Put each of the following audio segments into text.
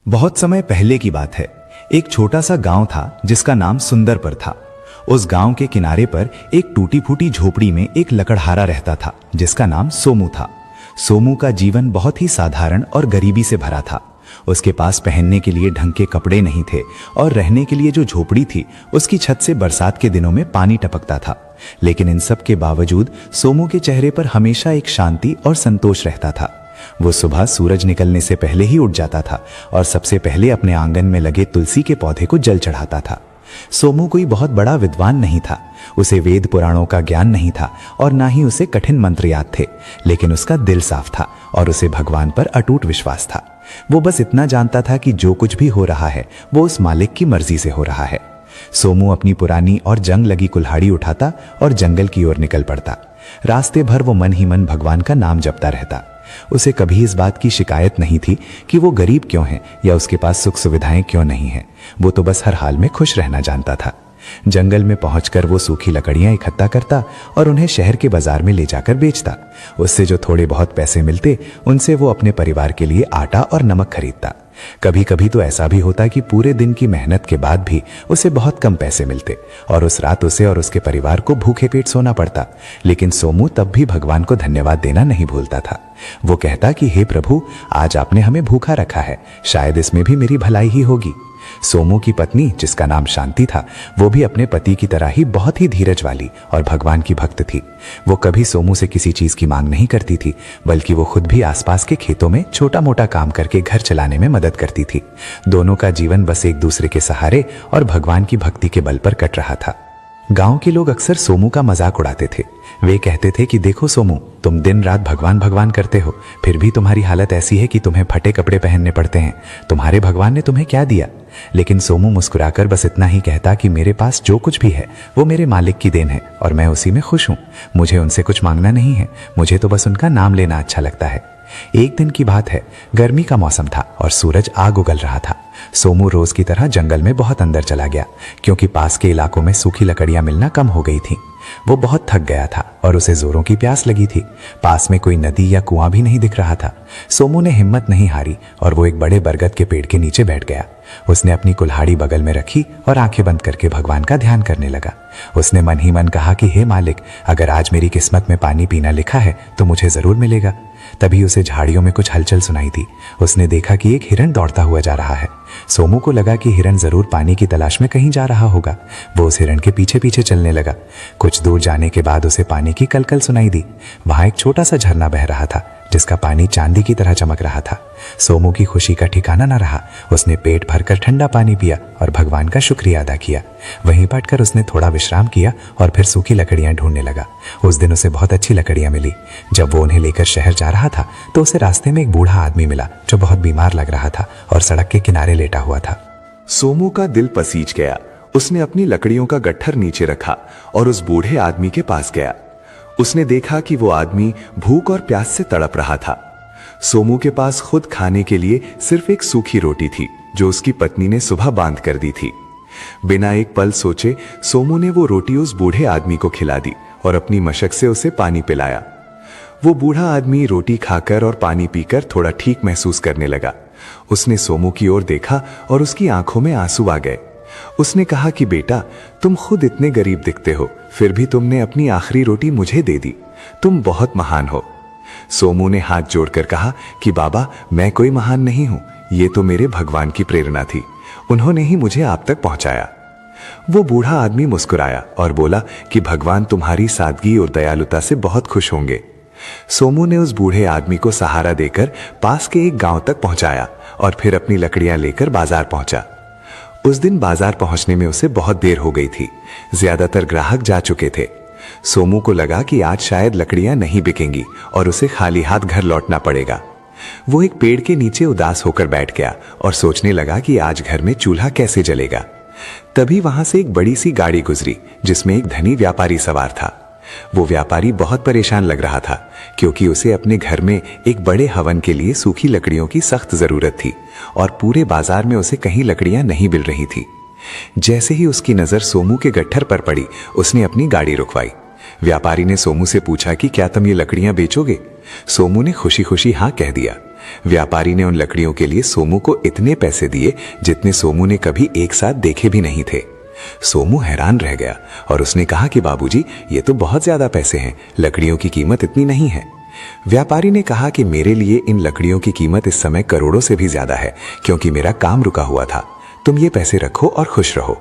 बहुत समय पहले की बात है। एक छोटा सा गांव था जिसका नाम सुंदरपुर था। उस गांव के किनारे पर एक टूटी फूटी झोपड़ी में एक लकड़हारा रहता था जिसका नाम सोमू था। सोमू का जीवन बहुत ही साधारण और गरीबी से भरा था। उसके पास पहनने के लिए ढंग के कपड़े नहीं थे और रहने के लिए जो झोपड़ी थी उसकी छत से बरसात के दिनों में पानी टपकता था। लेकिन इन सब के बावजूद सोमू के चेहरे पर हमेशा एक शांति और संतोष रहता था। वो सुबह सूरज निकलने से पहले ही उठ जाता था और सबसे पहले अपने आंगन में लगे तुलसी के पौधे को जल चढ़ाता था। सोमू कोई बहुत बड़ा विद्वान नहीं था, उसे वेद पुराणों का ज्ञान नहीं था और ना ही उसे कठिन मंत्र याद थे, लेकिन उसका दिल साफ था और उसे भगवान पर अटूट विश्वास था। वो बस इतना जानता था कि जो कुछ भी हो रहा है वो उस मालिक की मर्जी से हो रहा है। सोमू अपनी पुरानी और जंग लगी कुल्हाड़ी उठाता और जंगल की ओर निकल पड़ता। रास्ते भर वो मन ही मन भगवान का नाम जपता रहता। उसे कभी इस बात की शिकायत नहीं थी कि वो गरीब क्यों है या उसके पास सुख सुविधाएं क्यों नहीं हैं। वो तो बस हर हाल में खुश रहना जानता था। जंगल में पहुंचकर वो सूखी लकड़ियां इकट्ठा करता और उन्हें शहर के बाजार में ले जाकर बेचता। उससे जो थोड़े बहुत पैसे मिलते उनसे वो अपने परिवार के लिए आटा और नमक खरीदता। कभी कभी तो ऐसा भी होता कि पूरे दिन की मेहनत के बाद भी उसे बहुत कम पैसे मिलते और उस रात उसे और उसके परिवार को भूखे पेट सोना पड़ता। लेकिन सोमू तब भी भगवान को धन्यवाद देना नहीं भूलता था। वो कहता कि हे प्रभु, आज आपने हमें भूखा रखा है, शायद इसमें भी मेरी भलाई ही होगी। सोमू की पत्नी, जिसका नाम शांति था, वो भी अपने पति की तरह ही बहुत ही धीरज वाली और भगवान की भक्त थी। वो कभी सोमू से किसी चीज की मांग नहीं करती थी, बल्कि वो खुद भी आसपास के खेतों में छोटा मोटा काम करके घर चलाने में मदद करती थी। दोनों का जीवन बस एक दूसरे के सहारे और भगवान की भक्ति के बल पर कट रहा था। गांव के लोग अक्सर सोमू का मजाक उड़ाते थे। वे कहते थे कि देखो सोमू, तुम दिन रात भगवान भगवान करते हो, फिर भी तुम्हारी हालत ऐसी है कि तुम्हें फटे कपड़े पहनने पड़ते हैं। तुम्हारे भगवान ने तुम्हें क्या दिया? लेकिन सोमू मुस्कुराकर बस इतना ही कहता कि मेरे पास जो कुछ भी है वो मेरे मालिक की देन है और मैं उसी में खुश हूँ। मुझे उनसे कुछ मांगना नहीं है, मुझे तो बस उनका नाम लेना अच्छा लगता है। एक दिन की बात है, गर्मी का मौसम था और सूरज आग उगल रहा था। सोमू रोज की तरह जंगल में बहुत अंदर चला गया क्योंकि पास के इलाकों में सूखी लकड़ियां मिलना कम हो गई थीं। वो बहुत थक गया था और उसे जोरों की प्यास लगी थी। पास में कोई नदी या कुआं भी नहीं दिख रहा था। सोमू ने हिम्मत नहीं हारी और वो एक बड़े बरगद के पेड़ के नीचे बैठ गया। उसने अपनी कुल्हाड़ी बगल में रखी और आंखें बंद करके भगवान का ध्यान करने लगा। उसने मन ही मन कहा कि हे मालिक, अगर आज मेरी किस्मत में पानी पीना लिखा है तो मुझे जरूर मिलेगा। तभी उसे झाड़ियों में कुछ हलचल सुनाई दी। उसने देखा कि एक हिरण दौड़ता हुआ जा रहा है। सोमू को लगा कि हिरण जरूर पानी की तलाश में कहीं जा रहा होगा। वो उस हिरण के पीछे पीछे चलने लगा। कुछ दूर जाने के बाद उसे पानी की कलकल सुनाई दी। वहां एक छोटा सा झरना बह रहा था जिसका पानी चांदी की तरह चमक रहा था। सोमू की खुशी का ठिकाना न रहा। उसने पेट भरकर ठंडा पानी पिया और भगवान का शुक्रिया अदा किया। वहीं बैठकर उसने थोड़ा विश्राम किया और फिर सूखी लकड़ियां ढूंढने लगा। उस दिन उसे बहुत अच्छी लकड़ियां मिली। जब वो उन्हें लेकर शहर जा रहा था तो उसे रास्ते में एक बूढ़ा आदमी मिला जो बहुत बीमार लग रहा था और सड़क के किनारे लेटा हुआ था। सोमू का दिल पसीज गया। उसने अपनी लकड़ियों का गट्ठर नीचे रखा और उस बूढ़े आदमी के पास गया। उसने देखा कि वो आदमी भूख और प्यास से तड़प रहा था। सोमू के पास खुद खाने के लिए सिर्फ एक सूखी रोटी थी जो उसकी पत्नी ने सुबह बांध कर दी थी। बिना एक पल सोचे सोमू ने वो रोटी उस बूढ़े आदमी को खिला दी और अपनी मशक से उसे पानी पिलाया। वो बूढ़ा आदमी रोटी खाकर और पानी पीकर थोड़ा ठीक महसूस करने लगा। उसने सोमू की ओर देखा और उसकी आंखों में आंसू आ गए। उसने कहा कि बेटा, तुम खुद इतने गरीब दिखते हो, फिर भी तुमने अपनी आखिरी रोटी मुझे दे दी। तुम बहुत महान हो। सोमू ने हाथ जोड़कर कहा कि बाबा, मैं कोई महान नहीं हूं, ये तो मेरे भगवान की प्रेरणा थी, उन्होंने ही मुझे आप तक पहुंचाया। वो बूढ़ा आदमी मुस्कुराया और बोला कि भगवान तुम्हारी सादगी और दयालुता से बहुत खुश होंगे। सोमू ने उस बूढ़े आदमी को सहारा देकर पास के एक गांव तक पहुंचाया और फिर अपनी लकड़ियां लेकर बाजार पहुंचा। उस दिन बाजार पहुंचने में उसे बहुत देर हो गई थी। ज्यादातर ग्राहक जा चुके थे। सोमू को लगा कि आज शायद लकड़ियां नहीं बिकेंगी और उसे खाली हाथ घर लौटना पड़ेगा। वो एक पेड़ के नीचे उदास होकर बैठ गया और सोचने लगा कि आज घर में चूल्हा कैसे जलेगा। तभी वहां से एक बड़ी सी गाड़ी गुजरी जिसमें एक धनी व्यापारी सवार था। वो व्यापारी बहुत परेशान लग रहा था क्योंकि उसे अपने घर में एक बड़े हवन के लिए सूखी लकड़ियों की सख्त जरूरत थी और पूरे बाजार में उसे कहीं लकड़ियां नहीं मिल रही थी। जैसे ही उसकी नजर सोमू के गट्ठर पर पड़ी, उसने अपनी गाड़ी रुकवाई। व्यापारी ने सोमू से पूछा कि क्या तुम ये लकड़ियां बेचोगे? सोमू ने खुशी खुशी हाँ कह दिया। व्यापारी ने उन लकड़ियों के लिए सोमू को इतने पैसे दिए जितने सोमू ने कभी एक साथ देखे भी नहीं थे। सोमू हैरान रह गया और उसने कहा कि बाबूजी, ये तो बहुत ज्यादा पैसे हैं, लकड़ियों की कीमत इतनी नहीं है। व्यापारी ने कहा कि मेरे लिए इन लकड़ियों की कीमत इस समय करोड़ों से भी ज्यादा है, क्योंकि मेरा काम रुका हुआ था। तुम ये पैसे रखो और खुश रहो।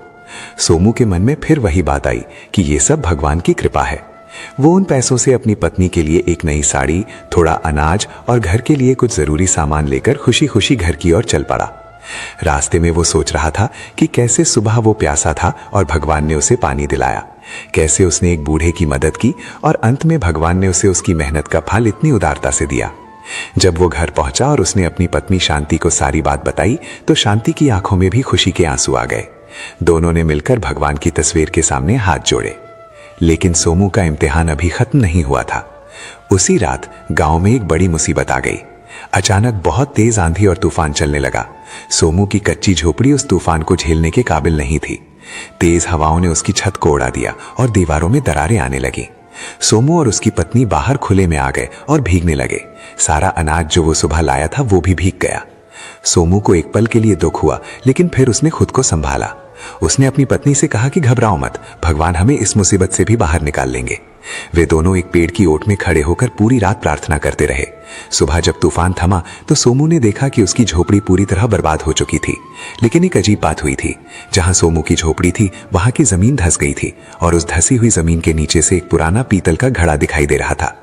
सोमू के मन में फिर वही बात आई कि ये सब भगवान की कृपा है। वो उन पैसों से अपनी पत्नी के लिए एक नई साड़ी, थोड़ा अनाज और घर के लिए कुछ जरूरी सामान लेकर खुशी खुशी घर की ओर चल पड़ा। रास्ते में वो सोच रहा था कि कैसे सुबह वो प्यासा था और भगवान ने उसे पानी दिलाया, कैसे उसने एक बूढ़े की मदद की और अंत में भगवान ने उसे उसकी मेहनत का फल इतनी उदारता से दिया। जब वो घर पहुंचा और उसने अपनी पत्नी शांति को सारी बात बताई तो शांति की आंखों में भी खुशी के आंसू आ गए। दोनों ने मिलकर भगवान की तस्वीर के सामने हाथ जोड़े। लेकिन सोमू का इम्तिहान अभी खत्म नहीं हुआ था। उसी रात गांव में एक बड़ी मुसीबत आ गई। अचानक बहुत तेज आंधी और तूफान चलने लगा। सोमू की कच्ची झोपड़ी उस तूफान को झेलने के काबिल नहीं थी। तेज हवाओं ने उसकी छत को उड़ा दिया और दीवारों में दरारें आने लगी। सोमू और उसकी पत्नी बाहर खुले में आ गए और भीगने लगे। सारा अनाज जो वो सुबह लाया था वो भी भीग गया। सोमू को एक पल के लिए दुख हुआ, लेकिन फिर उसने खुद को संभाला। उसने अपनी पत्नी से कहा कि घबराओ मत, भगवान हमें इस मुसीबत से भी बाहर निकाल लेंगे। वे दोनों एक पेड़ की ओट में खड़े होकर पूरी रात प्रार्थना करते रहे। सुबह जब तूफान थमा तो सोमू ने देखा कि उसकी झोपड़ी पूरी तरह बर्बाद हो चुकी थी। लेकिन एक अजीब बात हुई थी। जहां सोमू की झोपड़ी थी वहां की जमीन धंस गई थी और उस धसी हुई जमीन के नीचे से एक पुराना पीतल का घड़ा दिखाई दे रहा था।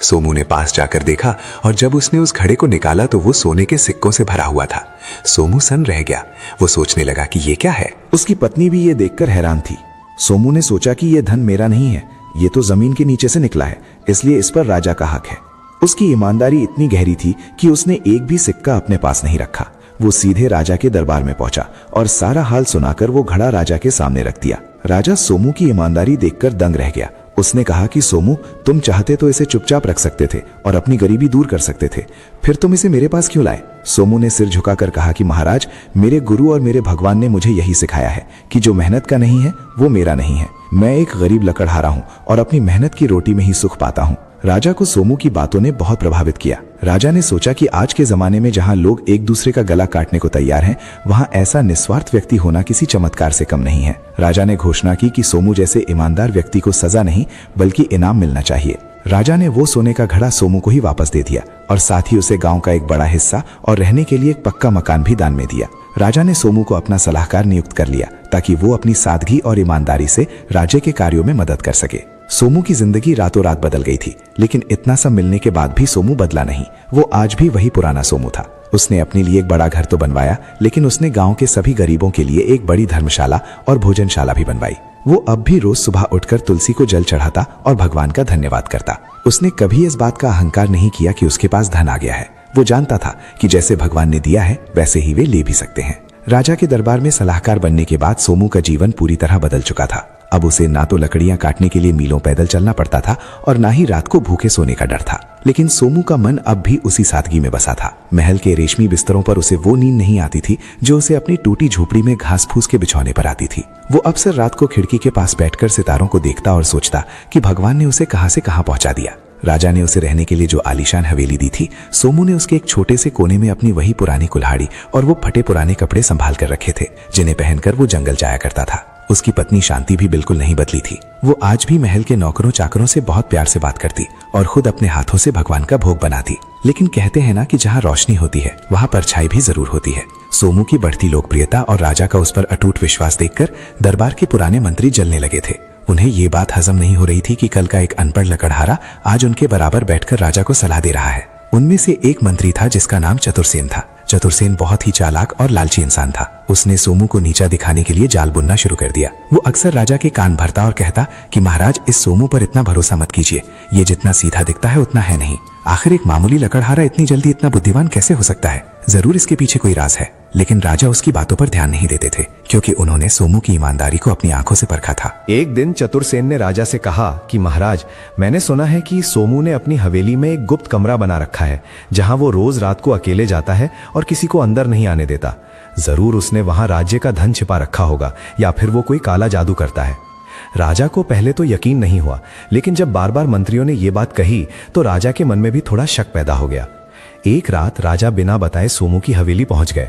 सोमू ने पास जाकर देखा और जब उसने उस घड़े को निकाला तो वो सोने के सिक्कों से भरा हुआ था। सोमू सन्न रह गया। वो सोचने लगा कि ये क्या है। उसकी पत्नी भी ये देखकर हैरान थी। सोमू ने सोचा कि यह धन मेरा नहीं है, ये तो जमीन के नीचे से निकला है, इसलिए इस पर राजा का हक है। उसकी ईमानदारी इतनी गहरी थी कि उसने एक भी सिक्का अपने पास नहीं रखा। वो सीधे राजा के दरबार में पहुंचा और सारा हाल सुनाकर वो घड़ा राजा के सामने रख दिया। राजा सोमू की ईमानदारी देखकर दंग रह गया। उसने कहा कि सोमू, तुम चाहते तो इसे चुपचाप रख सकते थे और अपनी गरीबी दूर कर सकते थे, फिर तुम इसे मेरे पास क्यों लाए? सोमू ने सिर झुकाकर कहा कि महाराज, मेरे गुरु और मेरे भगवान ने मुझे यही सिखाया है कि जो मेहनत का नहीं है वो मेरा नहीं है। मैं एक गरीब लकड़हारा हूँ और अपनी मेहनत की रोटी में ही सुख पाता हूँ। राजा को सोमू की बातों ने बहुत प्रभावित किया। राजा ने सोचा कि आज के जमाने में जहां लोग एक दूसरे का गला काटने को तैयार हैं, वहां ऐसा निस्वार्थ व्यक्ति होना किसी चमत्कार से कम नहीं है। राजा ने घोषणा की कि सोमू जैसे ईमानदार व्यक्ति को सजा नहीं बल्कि इनाम मिलना चाहिए। राजा ने वो सोने का घड़ा सोमू को ही वापस दे दिया और साथ ही उसे गांव का एक बड़ा हिस्सा और रहने के लिए एक पक्का मकान भी दान में दिया। राजा ने सोमू को अपना सलाहकार नियुक्त कर लिया ताकि वो अपनी सादगी और ईमानदारी से राज्य के कार्यों में मदद कर सके। सोमू की जिंदगी रातों रात बदल गई थी, लेकिन इतना सब मिलने के बाद भी सोमू बदला नहीं। वो आज भी वही पुराना सोमू था। उसने अपने लिए एक बड़ा घर तो बनवाया, लेकिन उसने गांव के सभी गरीबों के लिए एक बड़ी धर्मशाला और भोजनशाला भी बनवाई। वो अब भी रोज सुबह उठकर तुलसी को जल चढ़ाता और भगवान का धन्यवाद करता। उसने कभी इस बात का अहंकार नहीं किया कि उसके पास धन आ गया है। वो जानता था कि जैसे भगवान ने दिया है वैसे ही वे ले भी सकते हैं। राजा के दरबार में सलाहकार बनने के बाद सोमू का जीवन पूरी तरह बदल चुका था। अब उसे ना तो लकड़ियां काटने के लिए मीलों पैदल चलना पड़ता था और ना ही रात को भूखे सोने का डर था। लेकिन सोमू का मन अब भी उसी सादगी में बसा था। महल के रेशमी बिस्तरों पर उसे वो नींद नहीं आती थी जो उसे अपनी टूटी झोपड़ी में घास फूस के बिछौने पर आती थी। वो अक्सर रात को खिड़की के पास बैठकर सितारों को देखता और सोचता कि भगवान ने उसे कहां से कहां पहुंचा दिया। राजा ने उसे रहने के लिए जो आलीशान हवेली दी थी, सोमू ने उसके एक छोटे से कोने में अपनी वही पुरानी कुल्हाड़ी और वो फटे पुराने कपड़े संभाल कर रखे थे जिन्हें पहनकर वो जंगल जाया करता था। उसकी पत्नी शांति भी बिल्कुल नहीं बदली थी। वो आज भी महल के नौकरों चाकरों से बहुत प्यार से बात करती और खुद अपने हाथों से भगवान का भोग बनाती। लेकिन कहते हैं ना कि जहाँ रोशनी होती है वहाँ परछाई भी जरूर होती है। सोमू की बढ़ती लोकप्रियता और राजा का उस पर अटूट विश्वास देखकर दरबार के पुराने मंत्री जलने लगे थे। उन्हें ये बात हजम नहीं हो रही थी कि कल का एक अनपढ़ लकड़हारा आज उनके बराबर बैठकर राजा को सलाह दे रहा है। उनमें से एक मंत्री था जिसका नाम चतुरसेन था। चतुरसेन बहुत ही चालाक और लालची इंसान था। उसने सोमू को नीचा दिखाने के लिए जाल बुनना शुरू कर दिया। वो अक्सर राजा के कान भरता और कहता कि महाराज, इस सोमू पर इतना भरोसा मत कीजिए, ये जितना सीधा दिखता है उतना है नहीं। आखिर एक मामूली लकड़हारा इतनी जल्दी इतना बुद्धिमान कैसे हो सकता है? जरूर इसके पीछे कोई राज है। लेकिन राजा उसकी बातों पर ध्यान नहीं देते थे क्योंकि उन्होंने सोमू की ईमानदारी को अपनी आंखों से परखा था। एक दिन चतुरसेन ने राजा से कहा कि महाराज, मैंने सुना है कि सोमू ने अपनी हवेली में एक गुप्त कमरा बना रखा है जहां वो रोज रात को अकेले जाता है और किसी को अंदर नहीं आने देता। जरूर उसने वहां राज्य का धन छिपा रखा होगा या फिर वो कोई काला जादू करता है। राजा को पहले तो यकीन नहीं हुआ, लेकिन जब बार बार मंत्रियों ने ये बात कही तो राजा के मन में भी थोड़ा शक पैदा हो गया। एक रात राजा बिना बताए सोमू की हवेली पहुंच गए।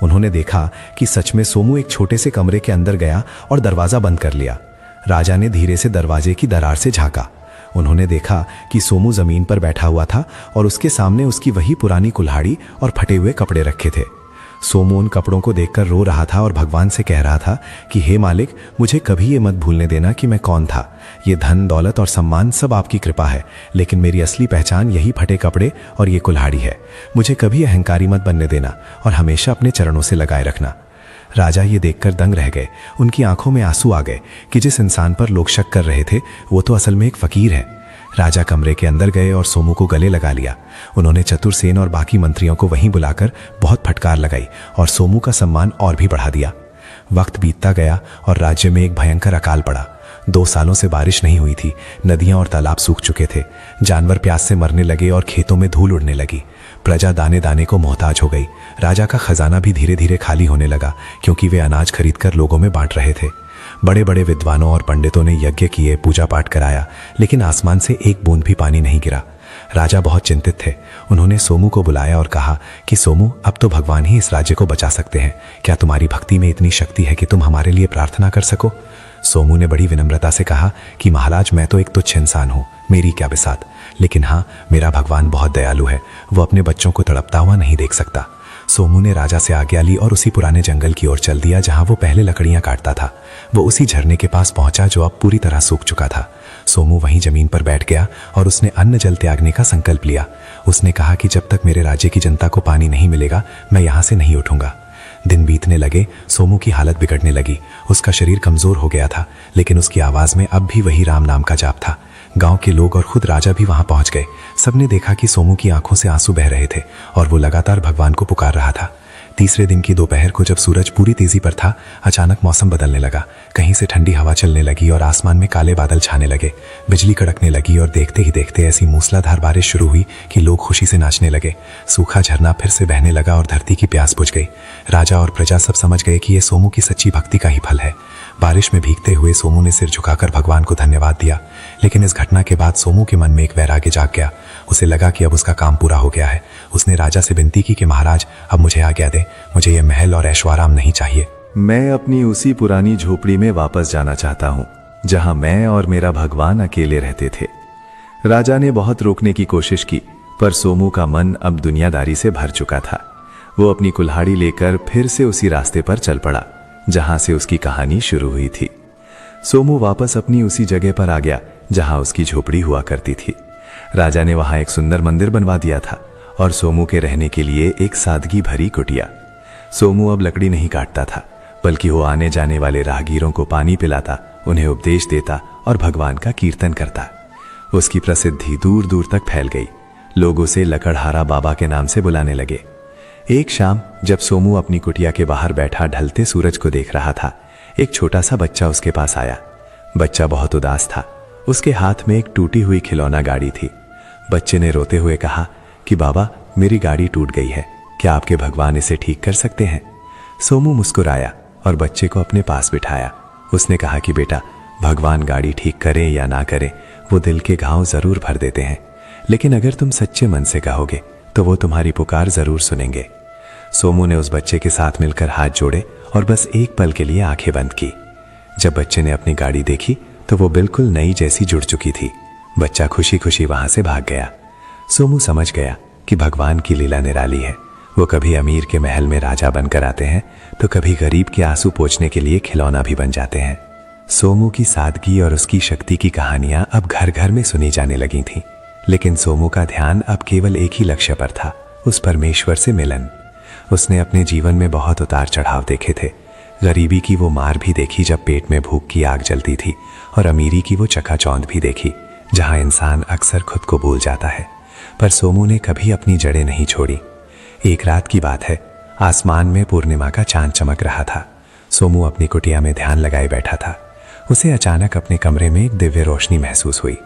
उन्होंने देखा कि सच में सोमू एक छोटे से कमरे के अंदर गया और दरवाजा बंद कर लिया। राजा ने धीरे से दरवाजे की दरार से झांका। उन्होंने देखा कि सोमू जमीन पर बैठा हुआ था और उसके सामने उसकी वही पुरानी कुल्हाड़ी और फटे हुए कपड़े रखे थे। सोमू उन कपड़ों को देखकर रो रहा था और भगवान से कह रहा था कि हे मालिक, मुझे कभी ये मत भूलने देना कि मैं कौन था। ये धन दौलत और सम्मान सब आपकी कृपा है, लेकिन मेरी असली पहचान यही फटे कपड़े और ये कुल्हाड़ी है। मुझे कभी अहंकारी मत बनने देना और हमेशा अपने चरणों से लगाए रखना। राजा ये देखकर दंग रह गए। उनकी आंखों में आंसू आ गए कि जिस इंसान पर लोग शक कर रहे थे वो तो असल में एक फकीर है। राजा कमरे के अंदर गए और सोमू को गले लगा लिया। उन्होंने चतुरसेन और बाकी मंत्रियों को वहीं बुलाकर बहुत फटकार लगाई और सोमू का सम्मान और भी बढ़ा दिया। वक्त बीतता गया और राज्य में एक भयंकर अकाल पड़ा। 2 सालों से बारिश नहीं हुई थी। नदियां और तालाब सूख चुके थे। जानवर प्यास से मरने लगे और खेतों में धूल उड़ने लगी। प्रजा दाने दाने को मोहताज हो गई। राजा का खजाना भी धीरे धीरे खाली होने लगा, क्योंकि वे अनाज खरीदकर लोगों में बांट रहे थे। बड़े बड़े विद्वानों और पंडितों ने यज्ञ किए, पूजा पाठ कराया, लेकिन आसमान से एक बूंद भी पानी नहीं गिरा। राजा बहुत चिंतित थे। उन्होंने सोमू को बुलाया और कहा कि सोमू, अब तो भगवान ही इस राज्य को बचा सकते हैं। क्या तुम्हारी भक्ति में इतनी शक्ति है कि तुम हमारे लिए प्रार्थना कर सको? सोमू ने बड़ी विनम्रता से कहा कि महाराज, मैं तो एक तुच्छ इंसान हूँ, मेरी क्या बिसात, लेकिन हाँ, मेरा भगवान बहुत दयालु है। वो अपने बच्चों को तड़पता हुआ नहीं देख सकता। सोमू ने राजा से आज्ञा ली और उसी पुराने जंगल की ओर चल दिया जहां वो पहले लकड़ियां काटता था। वो उसी झरने के पास पहुंचा जो अब पूरी तरह सूख चुका था। सोमू वहीं जमीन पर बैठ गया और उसने अन्न जल त्यागने का संकल्प लिया। उसने कहा कि जब तक मेरे राज्य की जनता को पानी नहीं मिलेगा, मैं यहां से नहीं उठूंगा। दिन बीतने लगे। सोमू की हालत बिगड़ने लगी। उसका शरीर कमजोर हो गया था, लेकिन उसकी आवाज में अब भी वही राम नाम का जाप था। गांव के लोग और खुद राजा भी वहां पहुंच गए। सबने देखा कि सोमू की आंखों से आंसू बह रहे थे और वो लगातार भगवान को पुकार रहा था। तीसरे दिन की दोपहर को जब सूरज पूरी तेजी पर था, अचानक मौसम बदलने लगा। कहीं से ठंडी हवा चलने लगी और आसमान में काले बादल छाने लगे। बिजली कड़कने लगी और देखते ही देखते ऐसी मूसलाधार बारिश शुरू हुई कि लोग खुशी से नाचने लगे। सूखा झरना फिर से बहने लगा और धरती की प्यास बुझ गई। राजा और प्रजा सब समझ गए कि यह सोमू की सच्ची भक्ति का ही फल है। बारिश में भीगते हुए सोमू ने सिर झुकाकर भगवान को धन्यवाद दिया। लेकिन इस घटना के बाद सोमू के मन में एक वैराग्य जाग गया। उसे लगा कि अब उसका काम पूरा हो गया है। उसने राजा से विनती की कि महाराज, अब मुझे आज्ञा दे, मुझे ये महल और ऐशोआराम नहीं चाहिए। मैं अपनी उसी पुरानी झोपड़ी में वापस जाना चाहता हूँ जहां मैं और मेरा भगवान अकेले रहते थे। राजा ने बहुत रोकने की कोशिश की, पर सोमू का मन अब दुनियादारी से भर चुका था। वो अपनी कुल्हाड़ी लेकर फिर से उसी रास्ते पर चल पड़ा जहां से उसकी कहानी शुरू हुई थी। सोमू वापस अपनी उसी जगह पर आ गया जहां उसकी झोपड़ी हुआ करती थी। राजा ने वहां एक सुंदर मंदिर बनवा दिया था और सोमू के रहने के लिए एक सादगी भरी कुटिया। सोमू अब लकड़ी नहीं काटता था, बल्कि वो आने जाने वाले राहगीरों को पानी पिलाता, उन्हें उपदेश देता और भगवान का कीर्तन करता। उसकी प्रसिद्धि दूर दूर तक फैल गई। लोग उसे लकड़हारा बाबा के नाम से बुलाने लगे। एक शाम जब सोमू अपनी कुटिया के बाहर बैठा ढलते सूरज को देख रहा था, एक छोटा सा बच्चा उसके पास आया। बच्चा बहुत उदास था। उसके हाथ में एक टूटी हुई खिलौना गाड़ी थी। बच्चे ने रोते हुए कहा कि बाबा, मेरी गाड़ी टूट गई है, क्या आपके भगवान इसे ठीक कर सकते हैं? सोमू मुस्कुराया और बच्चे को अपने पास बिठाया। उसने कहा कि बेटा, भगवान गाड़ी ठीक करें या ना करें, वो दिल के घाव जरूर भर देते हैं, लेकिन अगर तुम सच्चे मन से कहोगे तो वो तुम्हारी पुकार जरूर सुनेंगे। सोमू ने उस बच्चे के साथ मिलकर हाथ जोड़े और बस एक पल के लिए आंखें बंद की। जब बच्चे ने अपनी गाड़ी देखी तो वो बिल्कुल नई जैसी जुड़ चुकी थी। बच्चा खुशी खुशी वहां से भाग गया। सोमू समझ गया कि भगवान की लीला निराली है। वो कभी अमीर के महल में राजा बनकर आते हैं तो कभी गरीब के आंसू पोंछने के लिए खिलौना भी बन जाते हैं। सोमू की सादगी और उसकी शक्ति की कहानियां अब घर घर में सुनी जाने लगी थीं। लेकिन सोमू का ध्यान अब केवल एक ही लक्ष्य पर था, उस परमेश्वर से मिलन। उसने अपने जीवन में बहुत उतार चढ़ाव देखे थे। गरीबी की वो मार भी देखी जब पेट में भूख की आग जलती थी, और अमीरी की वो चकाचौंध भी देखी जहां इंसान अक्सर खुद को भूल जाता है। पर सोमू ने कभी अपनी जड़ें नहीं छोड़ी। एक रात की बात है, आसमान में पूर्णिमा का चांद चमक रहा था। सोमू अपनी कुटिया में ध्यान लगाए बैठा था। उसे अचानक अपने कमरे में एक दिव्य रोशनी महसूस हुई।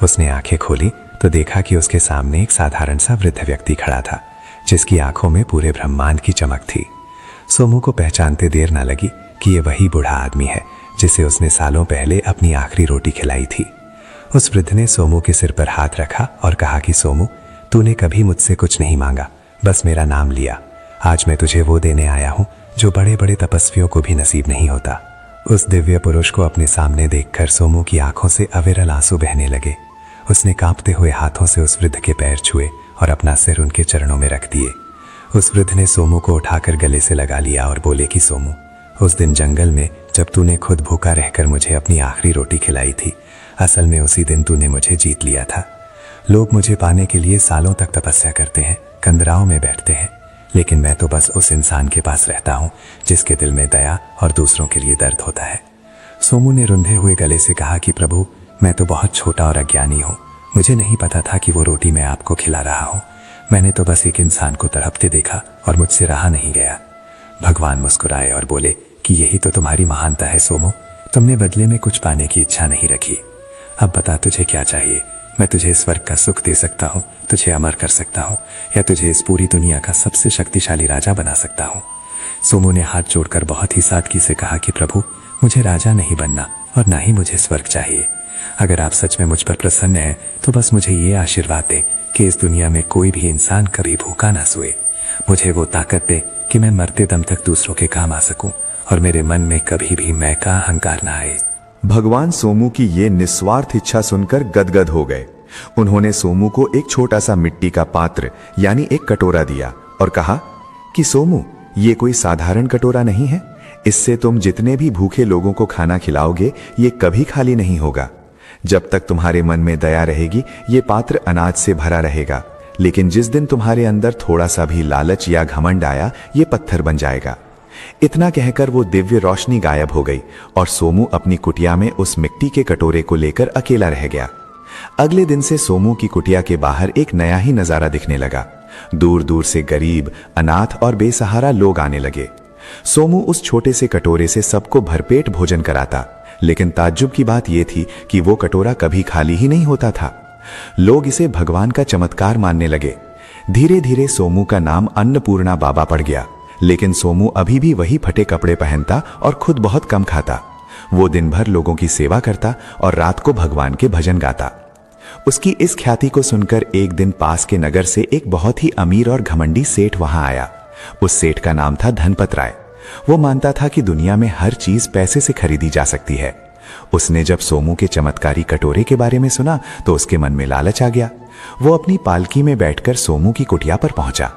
उसने आंखें खोली तो देखा कि उसके सामने एक साधारण सा वृद्ध व्यक्ति खड़ा था, जिसकी आंखों में पूरे ब्रह्मांड की चमक थी। सोमू को पहचानते देर न लगी कि ये वही बूढ़ा आदमी है जिसे उसने सालों पहले अपनी आखिरी रोटी खिलाई थी। उस वृद्ध ने सोमू के सिर पर हाथ रखा और कहा कि सोमू, तूने कभी मुझसे कुछ नहीं मांगा, बस मेरा नाम लिया। आज मैं तुझे वो देने आया हूं जो बड़े बड़े तपस्वियों को भी नसीब नहीं होता। उस दिव्य पुरुष को अपने सामने देखकर सोमू की आंखों से अविरल आंसू बहने लगे। उसने कांपते हुए हाथों से उस वृद्ध के पैर छुए और अपना सिर उनके चरणों में रख दिए। उस वृद्ध ने सोमू को उठाकर गले से लगा लिया और बोले कि सोमू, उस दिन जंगल में जब तूने खुद भूखा रहकर मुझे अपनी आखिरी रोटी खिलाई थी, असल में उसी दिन तूने मुझे जीत लिया था। लोग मुझे पाने के लिए सालों तक तपस्या करते हैं, कंदराओं में बैठते हैं, लेकिन मैं तो बस उस इंसान के पास रहता हूं जिसके दिल में दया और दूसरों के लिए दर्द होता है। सोमू ने रुंधे हुए गले से कहा कि प्रभु, मैं तो बहुत छोटा और अज्ञानी हूं। मुझे नहीं पता था कि वो रोटी मैं आपको खिला रहा हूं। मैंने तो बस एक इंसान को तड़पते देखा और मुझसे रहा नहीं गया। भगवान मुस्कुराए और बोले कि यही तो तुम्हारी महानता है सोमू, तुमने बदले में कुछ पाने की इच्छा नहीं रखी। अब बता तुझे क्या चाहिए? मैं तुझे स्वर्ग का सुख दे सकता हूँ, तुझे अमर कर सकता हूँ, या तुझे इस पूरी दुनिया का सबसे शक्तिशाली राजा बना सकता हूँ। सोमू ने हाथ जोड़कर बहुत ही सादगी से कहा कि प्रभु, मुझे राजा नहीं बनना और ना ही मुझे स्वर्ग चाहिए। अगर आप सच में मुझ पर प्रसन्न हैं तो बस मुझे ये आशीर्वाद दे कि इस दुनिया में कोई भी इंसान कभी भूखा ना सोए। मुझे वो ताकत दे कि मैं मरते दम तक दूसरों के काम आ सकूं और मेरे मन में कभी भी मैं का अहंकार ना आए। भगवान सोमू की ये निस्वार्थ इच्छा सुनकर गदगद हो गए। उन्होंने सोमू को एक छोटा सा मिट्टी का पात्र यानी एक कटोरा दिया और कहा कि सोमू, ये कोई साधारण कटोरा नहीं है। इससे तुम जितने भी भूखे लोगों को खाना खिलाओगे ये कभी खाली नहीं होगा। जब तक तुम्हारे मन में दया रहेगी ये पात्र अनाज से भरा रहेगा, लेकिन जिस दिन तुम्हारे अंदर थोड़ा सा भी लालच या घमंड आया ये पत्थर बन जाएगा। इतना कहकर वो दिव्य रोशनी गायब हो गई और सोमू अपनी कुटिया में उस मिट्टी के कटोरे को लेकर अकेला रह गया। अगले दिन से सोमू की कुटिया के बाहर एक नया ही नजारा दिखने लगा। दूर दूर से गरीब, अनाथ और बेसहारा लोग आने लगे। सोमू उस छोटे से कटोरे से सबको भरपेट भोजन कराता, लेकिन ताज्जुब की बात यह थी कि वो कटोरा कभी खाली ही नहीं होता था। लोग इसे भगवान का चमत्कार मानने लगे। धीरे धीरे सोमू का नाम अन्नपूर्णा बाबा पड़ गया, लेकिन सोमू अभी भी वही फटे कपड़े पहनता और खुद बहुत कम खाता। वो दिन भर लोगों की सेवा करता और रात को भगवान के भजन गाता। उसकी इस ख्याति को सुनकर एक दिन पास के नगर से एक बहुत ही अमीर और घमंडी सेठ वहां आया। उस सेठ का नाम था धनपत राय। वो मानता था कि दुनिया में हर चीज पैसे से खरीदी जा सकती है। उसने जब सोमू के चमत्कारी कटोरे के बारे में सुना तो उसके मन में लालच आ गया। वो अपनी पालकी में बैठकर सोमू की कुटिया पर पहुंचा।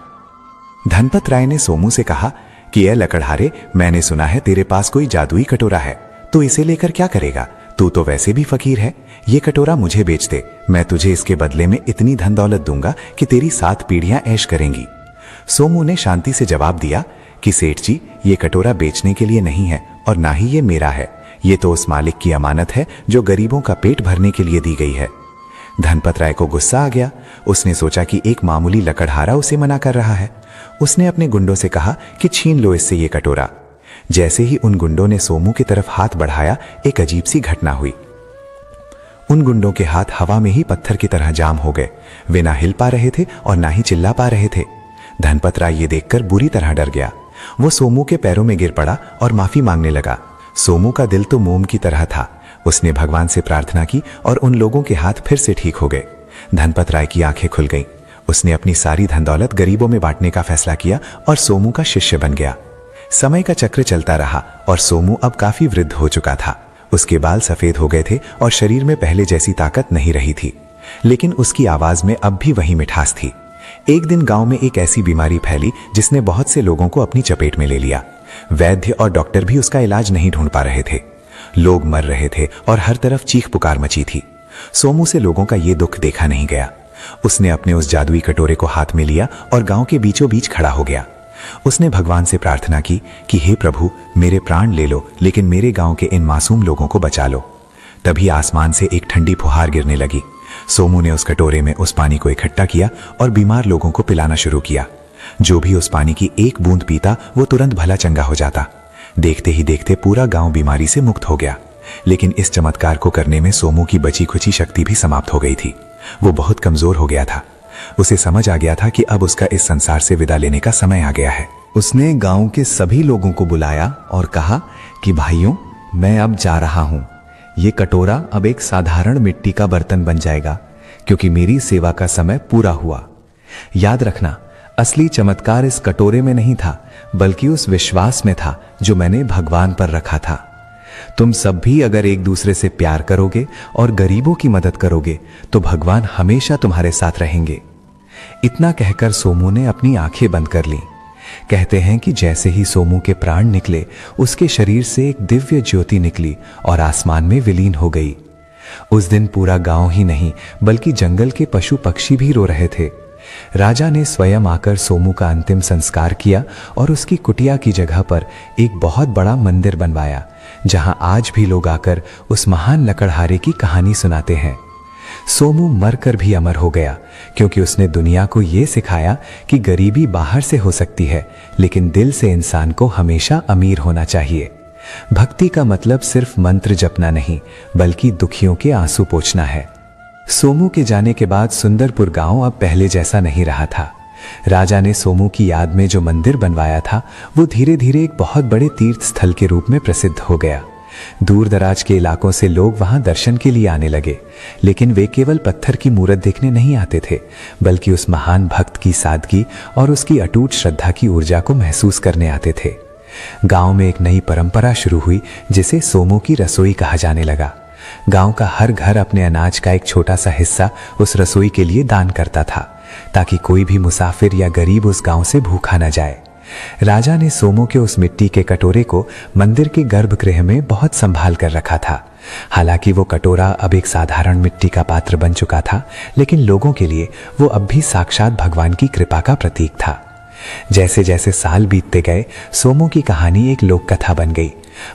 धनपत राय ने सोमू से कहा कि ए लकड़हारे, मैंने सुना है तेरे पास कोई जादुई कटोरा है, तो इसे लेकर क्या करेगा? तू तो वैसे भी फकीर है। ये कटोरा मुझे बेच दे, मैं तुझे इसके बदले में इतनी धन दौलत दूंगा कि तेरी 7 पीढ़ियां ऐश करेंगी। सोमू ने शांति से जवाब दिया कि सेठ जी, ये कटोरा बेचने के लिए नहीं है और ना ही ये मेरा है। ये तो उस मालिक की अमानत है जो गरीबों का पेट भरने के लिए दी गई है। धनपत राय को गुस्सा आ गया। उसने सोचा कि एक मामूली लकड़हारा उसे मना कर रहा है। उसने अपने गुंडों से कहा कि छीन लो इससे ये कटोरा। जैसे ही उन गुंडों ने सोमू की तरफ हाथ बढ़ाया, एक अजीब सी घटना हुई। उन गुंडों के हाथ हवा में ही पत्थर की तरह जाम हो गए। वे ना हिल पा रहे थे और ना ही चिल्ला पा रहे थे। धनपत राय ये देखकर बुरी तरह डर गया। वो सोमू के पैरों में गिर पड़ा और माफी मांगने लगा। सोमू का दिल तो मोम की तरह था। उसने भगवान से प्रार्थना की और उन लोगों के हाथ फिर से ठीक हो गए। धनपत राय की आंखें खुल गईं। उसने अपनी सारी धन दौलत गरीबों में बांटने का फैसला किया और सोमू का शिष्य बन गया। समय का चक्र चलता रहा और सोमू अब काफी वृद्ध हो चुका था। उसके बाल सफेद हो गए थे और शरीर में पहले जैसी ताकत नहीं रही थी, लेकिन उसकी आवाज में अब भी वही मिठास थी। एक दिन गांव में एक ऐसी बीमारी फैली जिसने बहुत से लोगों को अपनी चपेट में ले लिया। वैद्य और डॉक्टर भी उसका इलाज नहीं ढूंढ पा रहे थे। लोग मर रहे थे और हर तरफ चीख पुकार मची थी। सोमू से लोगों का ये दुख देखा नहीं गया। उसने अपने उस जादुई कटोरे को हाथ में लिया और गांव के बीचों बीच खड़ा हो गया। उसने भगवान से प्रार्थना की कि हे प्रभु, मेरे प्राण ले लो, लेकिन मेरे गांव के इन मासूम लोगों को बचा लो। तभी आसमान से एक ठंडी फुहार गिरने लगी। सोमू ने उस कटोरे में उस पानी को इकट्ठा किया और बीमार लोगों को पिलाना शुरू किया। जो भी उस पानी की एक बूंद पीता वो तुरंत भला चंगा हो जाता। देखते ही देखते पूरा गांव बीमारी से मुक्त हो गया। लेकिन इस चमत्कार को करने में सोमू की बची खुची शक्ति भी समाप्त हो गई थी। वो बहुत कमजोर हो गया था। उसे समझ आ गया था कि अब उसका इस संसार से विदा लेने का समय आ गया है। उसने गांव के सभी लोगों को बुलाया और कहा कि भाइयों, मैं अब जा रहा हूं। ये कटोरा अब एक साधारण मिट्टी का बर्तन बन जाएगा, क्योंकि मेरी सेवा का समय पूरा हुआ। याद रखना, असली चमत्कार इस कटोरे में नहीं था, बल्कि उस विश्वास में था जो मैंने भगवान पर रखा था। तुम सब भी अगर एक दूसरे से प्यार करोगे और गरीबों की मदद करोगे तो भगवान हमेशा तुम्हारे साथ रहेंगे। इतना कहकर सोमू ने अपनी आंखें बंद कर लीं। कहते हैं कि जैसे ही सोमू के प्राण निकले, उसके शरीर से एक दिव्य ज्योति निकली और आसमान में विलीन हो गई। उस दिन पूरा गांव ही नहीं बल्कि जंगल के पशु पक्षी भी रो रहे थे। राजा ने स्वयं आकर सोमू का अंतिम संस्कार किया और उसकी कुटिया की जगह पर एक बहुत बड़ा मंदिर बनवाया, जहां आज भी लोग आकर उस महान लकड़हारे की कहानी सुनाते हैं। सोमू मरकर भी अमर हो गया, क्योंकि उसने दुनिया को यह सिखाया कि गरीबी बाहर से हो सकती है, लेकिन दिल से इंसान को हमेशा अमीर होना चाहिए। भक्ति का मतलब सिर्फ मंत्र जपना नहीं, बल्कि दुखियों के आंसू पोंछना है। सोमू के जाने के बाद सुंदरपुर गांव अब पहले जैसा नहीं रहा था। राजा ने सोमू की याद में जो मंदिर बनवाया था, वो धीरे धीरे एक बहुत बड़े तीर्थ स्थल के रूप में प्रसिद्ध हो गया। दूर दराज के इलाकों से लोग वहां दर्शन के लिए आने लगे, लेकिन वे केवल पत्थर की मूर्त देखने नहीं आते थे, बल्कि उस महान भक्त की सादगी और उसकी अटूट श्रद्धा की ऊर्जा को महसूस करने आते थे। गांव में एक नई परंपरा शुरू हुई, जिसे सोमू की रसोई कहा जाने लगा। गांव का हर घर अपने अनाज का एक छोटा सा हिस्सा उस रसोई के लिए दान करता था, ताकि कोई भी मुसाफिर या गरीब उस गांव से भूखा न जाए। राजा ने सोमू के उस मिट्टी के कटोरे को मंदिर के गर्भगृह में बहुत संभाल कर रखा था। हालांकि वो कटोरा अब एक साधारण मिट्टी का पात्र बन चुका था, लेकिन लोगों के लिए वो अब भी साक्षात भगवान की कृपा का प्रतीक था। जैसे जैसे साल बीतते गए, सोमू की कहानी एक लोक कथा बन गई।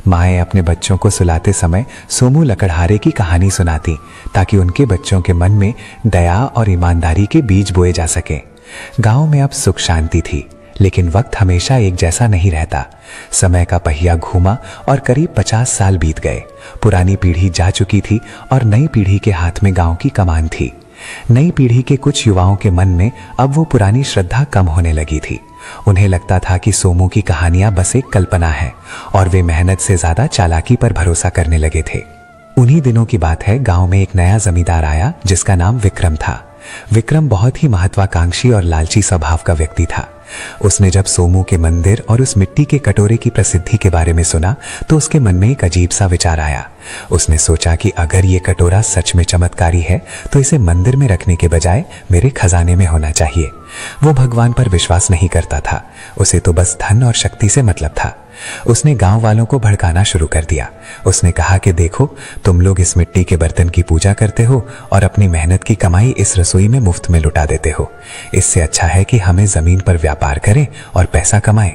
माएं अपने बच्चों को सुलाते समय सोमू लकड़हारे की कहानी सुनाती, ताकि उनके बच्चों के मन में दया और ईमानदारी के बीज बोए जा सके। गांव में अब सुख शांति थी, लेकिन वक्त हमेशा एक जैसा नहीं रहता। समय का पहिया घूमा और करीब 50 साल बीत गए। पुरानी पीढ़ी जा चुकी थी और नई पीढ़ी के हाथ में गांव की कमान थी। नई पीढ़ी के कुछ युवाओं के मन में अब वो पुरानी श्रद्धा कम होने लगी थी। उन्हें लगता था कि सोमू की कहानियां बस एक कल्पना है, और वे मेहनत से ज्यादा चालाकी पर भरोसा करने लगे थे। उन्हीं दिनों की बात है, गांव में एक नया जमींदार आया जिसका नाम विक्रम था। विक्रम बहुत ही महत्वाकांक्षी और लालची स्वभाव का व्यक्ति था। उसने जब सोमू के मंदिर और उस मिट्टी के कटोरे की प्रसिद्धि के बारे में सुना, तो उसके मन में एक अजीब सा विचार आया। उसने सोचा कि अगर ये कटोरा सच में चमत्कारी है, तो इसे मंदिर में रखने के बजाय मेरे खजाने में होना चाहिए। वो भगवान पर विश्वास नहीं करता था, उसे तो बस धन और शक्ति से मतलब था। उसने गांव वालों को भड़काना शुरू कर दिया। उसने कहा कि देखो, तुम लोग इस मिट्टी के बर्तन की पूजा करते हो और अपनी मेहनत की कमाई इस रसोई में मुफ्त में लुटा देते हो। इससे अच्छा है कि हमें जमीन पर व्यापार करें और पैसा कमाएं।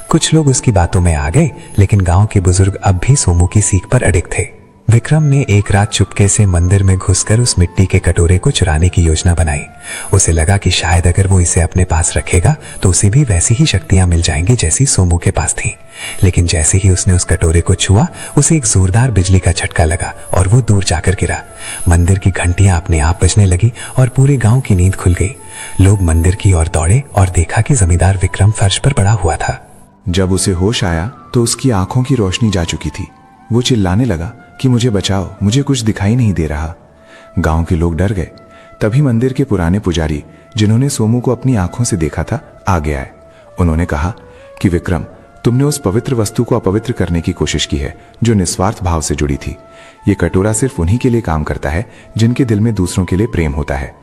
कुछ लोग उसकी बातों में आ गए, लेकिन गांव के बुजुर्ग अब भी सोमू की सीख पर अडिग थे। विक्रम ने एक रात चुपके से मंदिर में घुसकर उस मिट्टी के कटोरे को चुराने की योजना बनाई। उसे लगा कि शायद अगर वो इसे अपने पास रखेगा तो उसे भी वैसी ही शक्तियां मिल जाएंगी जैसी सोमू के पास थी। लेकिन जैसे ही उसने उस कटोरे को छुआ, उसे एक जोरदार बिजली का झटका लगा और वो दूर जाकर गिरा। मंदिर की घंटियां अपने आप बजने लगी और पूरे गांव की नींद खुल गई। लोग मंदिर की ओर दौड़े और देखा कि जमींदार विक्रम फर्श पर पड़ा हुआ था। जब उसे होश आया तो उसकी आंखों की रोशनी जा चुकी थी। वो चिल्लाने लगा कि मुझे बचाओ, मुझे कुछ दिखाई नहीं दे रहा। गांव के लोग डर गए। तभी मंदिर के पुराने पुजारी, जिन्होंने सोमू को अपनी आंखों से देखा था, आगे आए। उन्होंने कहा कि विक्रम, तुमने उस पवित्र वस्तु को अपवित्र करने की कोशिश की है जो निस्वार्थ भाव से जुड़ी थी। ये कटोरा सिर्फ उन्हीं के लिए काम करता है जिनके दिल में दूसरों के लिए प्रेम होता है।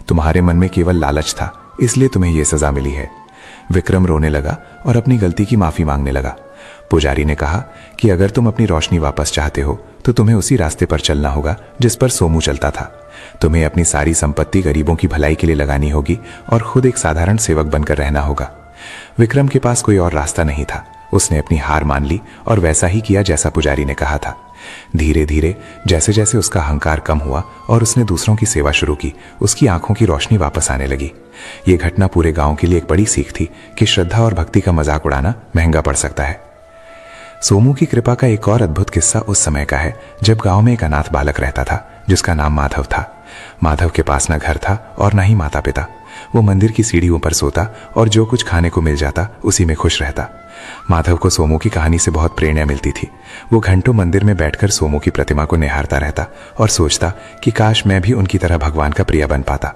तुम्हारे मन में केवल लालच था, इसलिए तुम्हें यह सजा मिली है। विक्रम रोने लगा और अपनी गलती की माफी मांगने लगा। पुजारी ने कहा कि अगर तुम अपनी रोशनी वापस चाहते हो तो तुम्हें उसी रास्ते पर चलना होगा जिस पर सोमू चलता था। तुम्हें अपनी सारी संपत्ति गरीबों की भलाई के लिए लगानी होगी और खुद एक साधारण सेवक बनकर रहना होगा। विक्रम के पास कोई और रास्ता नहीं था। उसने अपनी हार मान ली और वैसा ही किया जैसा पुजारी ने कहा था। धीरे धीरे जैसे जैसे उसका अहंकार कम हुआ और उसने दूसरों की सेवा शुरू की, उसकी आंखों की रोशनी वापस आने लगी। ये घटना पूरे गांव के लिए एक बड़ी सीख थी कि श्रद्धा और भक्ति का मजाक उड़ाना महंगा पड़ सकता है। सोमू की कृपा का एक और अद्भुत किस्सा उस समय का है जब गांव में एक अनाथ बालक रहता था जिसका नाम माधव था। माधव के पास न घर था और न ही माता पिता। वो मंदिर की सीढ़ियों पर सोता और जो कुछ खाने को मिल जाता उसी में खुश रहता। माधव को सोमू की कहानी से बहुत प्रेरणा मिलती थी। वो घंटों मंदिर में बैठकर सोमू की प्रतिमा को निहारता रहता और सोचता कि काश मैं भी उनकी तरह भगवान का प्रिय बन पाता।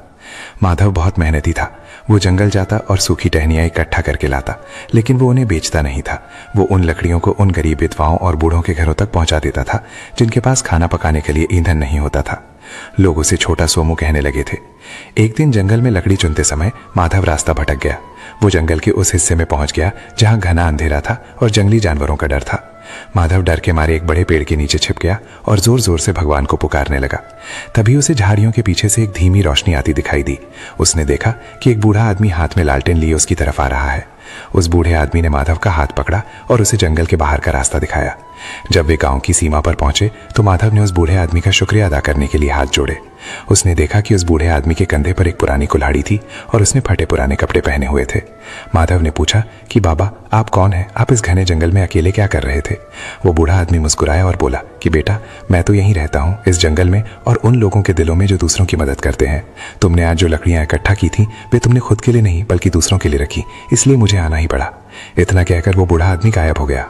माधव बहुत मेहनती था। वो जंगल जाता और सूखी टहनियाँ इकट्ठा करके लाता, लेकिन वो उन्हें बेचता नहीं था। वो उन लकड़ियों को उन गरीब विधवाओं और बूढ़ों के घरों तक पहुंचा देता था जिनके पास खाना पकाने के लिए ईंधन नहीं होता था। लोग उसे छोटा सोमू कहने लगे थे। एक दिन जंगल में लकड़ी चुनते समय माधव रास्ता भटक गया। वो जंगल के उस हिस्से में पहुंच गया जहां घना अंधेरा था और जंगली जानवरों का डर था। माधव डर के मारे एक बड़े पेड़ के नीचे छिप गया और जोर जोर से भगवान को पुकारने लगा। तभी उसे झाड़ियों के पीछे से एक धीमी रोशनी आती दिखाई दी। उसने देखा कि एक बूढ़ा आदमी हाथ में लालटेन लिए उसकी तरफ आ रहा है। उस बूढ़े आदमी ने माधव का हाथ पकड़ा और उसे जंगल के बाहर का रास्ता दिखाया। जब वे गांव की सीमा पर पहुंचे तो माधव ने उस बूढ़े आदमी का शुक्रिया अदा करने के लिए हाथ जोड़े। उसने देखा कि उस बूढ़े आदमी के कंधे पर एक पुरानी कुल्हाड़ी थी और उसने फटे पुराने कपड़े पहने हुए थे। माधव ने पूछा कि बाबा, आप कौन हैं? आप इस घने जंगल में अकेले क्या कर रहे थे? वो बूढ़ा आदमी मुस्कुराया और बोला कि बेटा, मैं तो यहीं रहता हूँ, इस जंगल में, और उन लोगों के दिलों में जो दूसरों की मदद करते हैं। तुमने आज जो लकड़ियां इकट्ठा की थी वे तुमने खुद के लिए नहीं बल्कि दूसरों के लिए रखी, इसलिए मुझे आना ही पड़ा। इतना कहकर वो बूढ़ा आदमी गायब हो गया।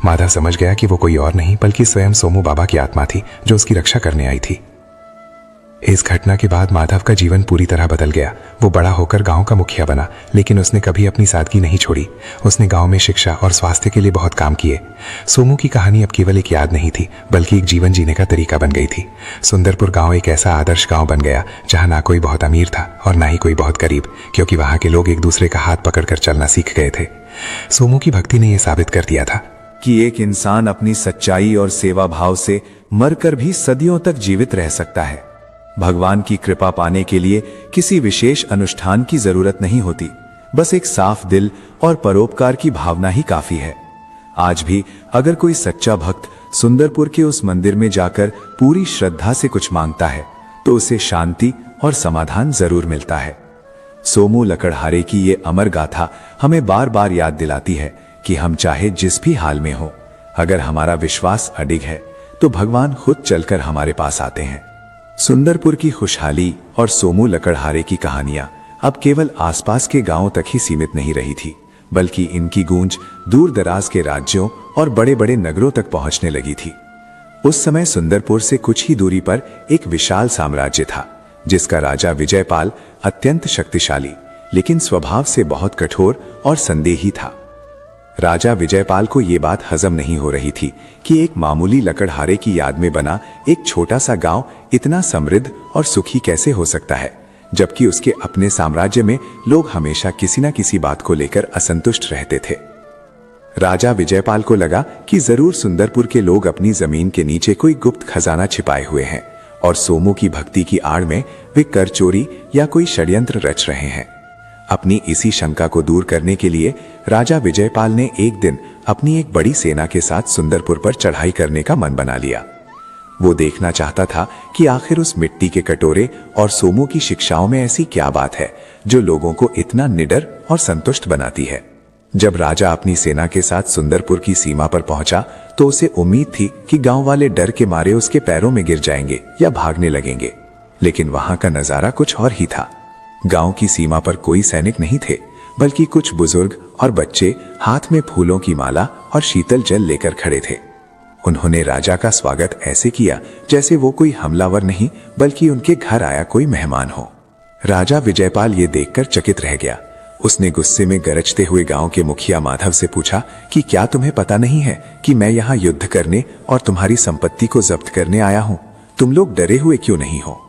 माधव समझ गया कि वो कोई और नहीं बल्कि स्वयं सोमू बाबा की आत्मा थी जो उसकी रक्षा करने आई थी। इस घटना के बाद माधव का जीवन पूरी तरह बदल गया। वो बड़ा होकर गांव का मुखिया बना, लेकिन उसने कभी अपनी सादगी नहीं छोड़ी। उसने गांव में शिक्षा और स्वास्थ्य के लिए बहुत काम किए। सोमू की कहानी अब केवल एक याद नहीं थी बल्कि एक जीवन जीने का तरीका बन गई थी। सुंदरपुर गांव एक ऐसा आदर्श गांव बन गया जहां ना कोई बहुत अमीर था और ना ही कोई बहुत गरीब, क्योंकि वहां के लोग एक दूसरे का हाथ पकड़कर चलना सीख गए थे। सोमू की भक्ति ने यह साबित कर दिया था कि एक इंसान अपनी सच्चाई और सेवा भाव से मरकर भी सदियों तक जीवित रह सकता है। भगवान की कृपा पाने के लिए किसी विशेष अनुष्ठान की जरूरत नहीं होती, बस एक साफ दिल और परोपकार की भावना ही काफी है। आज भी अगर कोई सच्चा भक्त सुंदरपुर के उस मंदिर में जाकर पूरी श्रद्धा से कुछ मांगता है तो उसे शांति और समाधान जरूर मिलता है। सोमू लकड़हारे की ये अमर गाथा हमें बार बार याद दिलाती है कि हम चाहे जिस भी हाल में हो, अगर हमारा विश्वास अडिग है तो भगवान खुद चलकर हमारे पास आते हैं। सुंदरपुर की खुशहाली और सोमू लकड़हारे की कहानियां अब केवल आसपास के गांवों तक ही सीमित नहीं रही थी, बल्कि इनकी गूंज दूर दराज के राज्यों और बड़े बड़े नगरों तक पहुंचने लगी थी। उस समय सुंदरपुर से कुछ ही दूरी पर एक विशाल साम्राज्य था जिसका राजा विजयपाल अत्यंत शक्तिशाली लेकिन स्वभाव से बहुत कठोर और संदेही था। राजा विजयपाल को यह बात हजम नहीं हो रही थी कि एक मामूली लकड़हारे की याद में बना एक छोटा सा गांव इतना समृद्ध और सुखी कैसे हो सकता है, जबकि उसके अपने साम्राज्य में लोग हमेशा किसी न किसी बात को लेकर असंतुष्ट रहते थे। राजा विजयपाल को लगा कि जरूर सुंदरपुर के लोग अपनी जमीन के नीचे कोई गुप्त खजाना छिपाए हुए हैं और सोमू की भक्ति की आड़ में वे कर चोरी या कोई षड्यंत्र रच रहे हैं। अपनी इसी शंका को दूर करने के लिए राजा विजयपाल ने एक दिन अपनी एक बड़ी सेना के साथ सुंदरपुर पर चढ़ाई करने का मन बना लिया। वो देखना चाहता था कि आखिर उस मिट्टी के कटोरे और सोमू की शिक्षाओं में ऐसी क्या बात है जो लोगों को इतना निडर और संतुष्ट बनाती है। जब राजा अपनी सेना के साथ सुंदरपुर की सीमा पर पहुंचा तो उसे उम्मीद थी कि गांव वाले डर के मारे उसके पैरों में गिर जाएंगे या भागने लगेंगे, लेकिन वहां का नजारा कुछ और ही था। गांव की सीमा पर कोई सैनिक नहीं थे, बल्कि कुछ बुजुर्ग और बच्चे हाथ में फूलों की माला और शीतल जल लेकर खड़े थे। उन्होंने राजा का स्वागत ऐसे किया जैसे वो कोई हमलावर नहीं बल्कि उनके घर आया कोई मेहमान हो। राजा विजयपाल ये देखकर चकित रह गया। उसने गुस्से में गरजते हुए गांव के मुखिया माधव से पूछा कि क्या तुम्हें पता नहीं है कि मैं यहाँ युद्ध करने और तुम्हारी संपत्ति को जब्त करने आया हूँ? तुम लोग डरे हुए क्यों नहीं हो?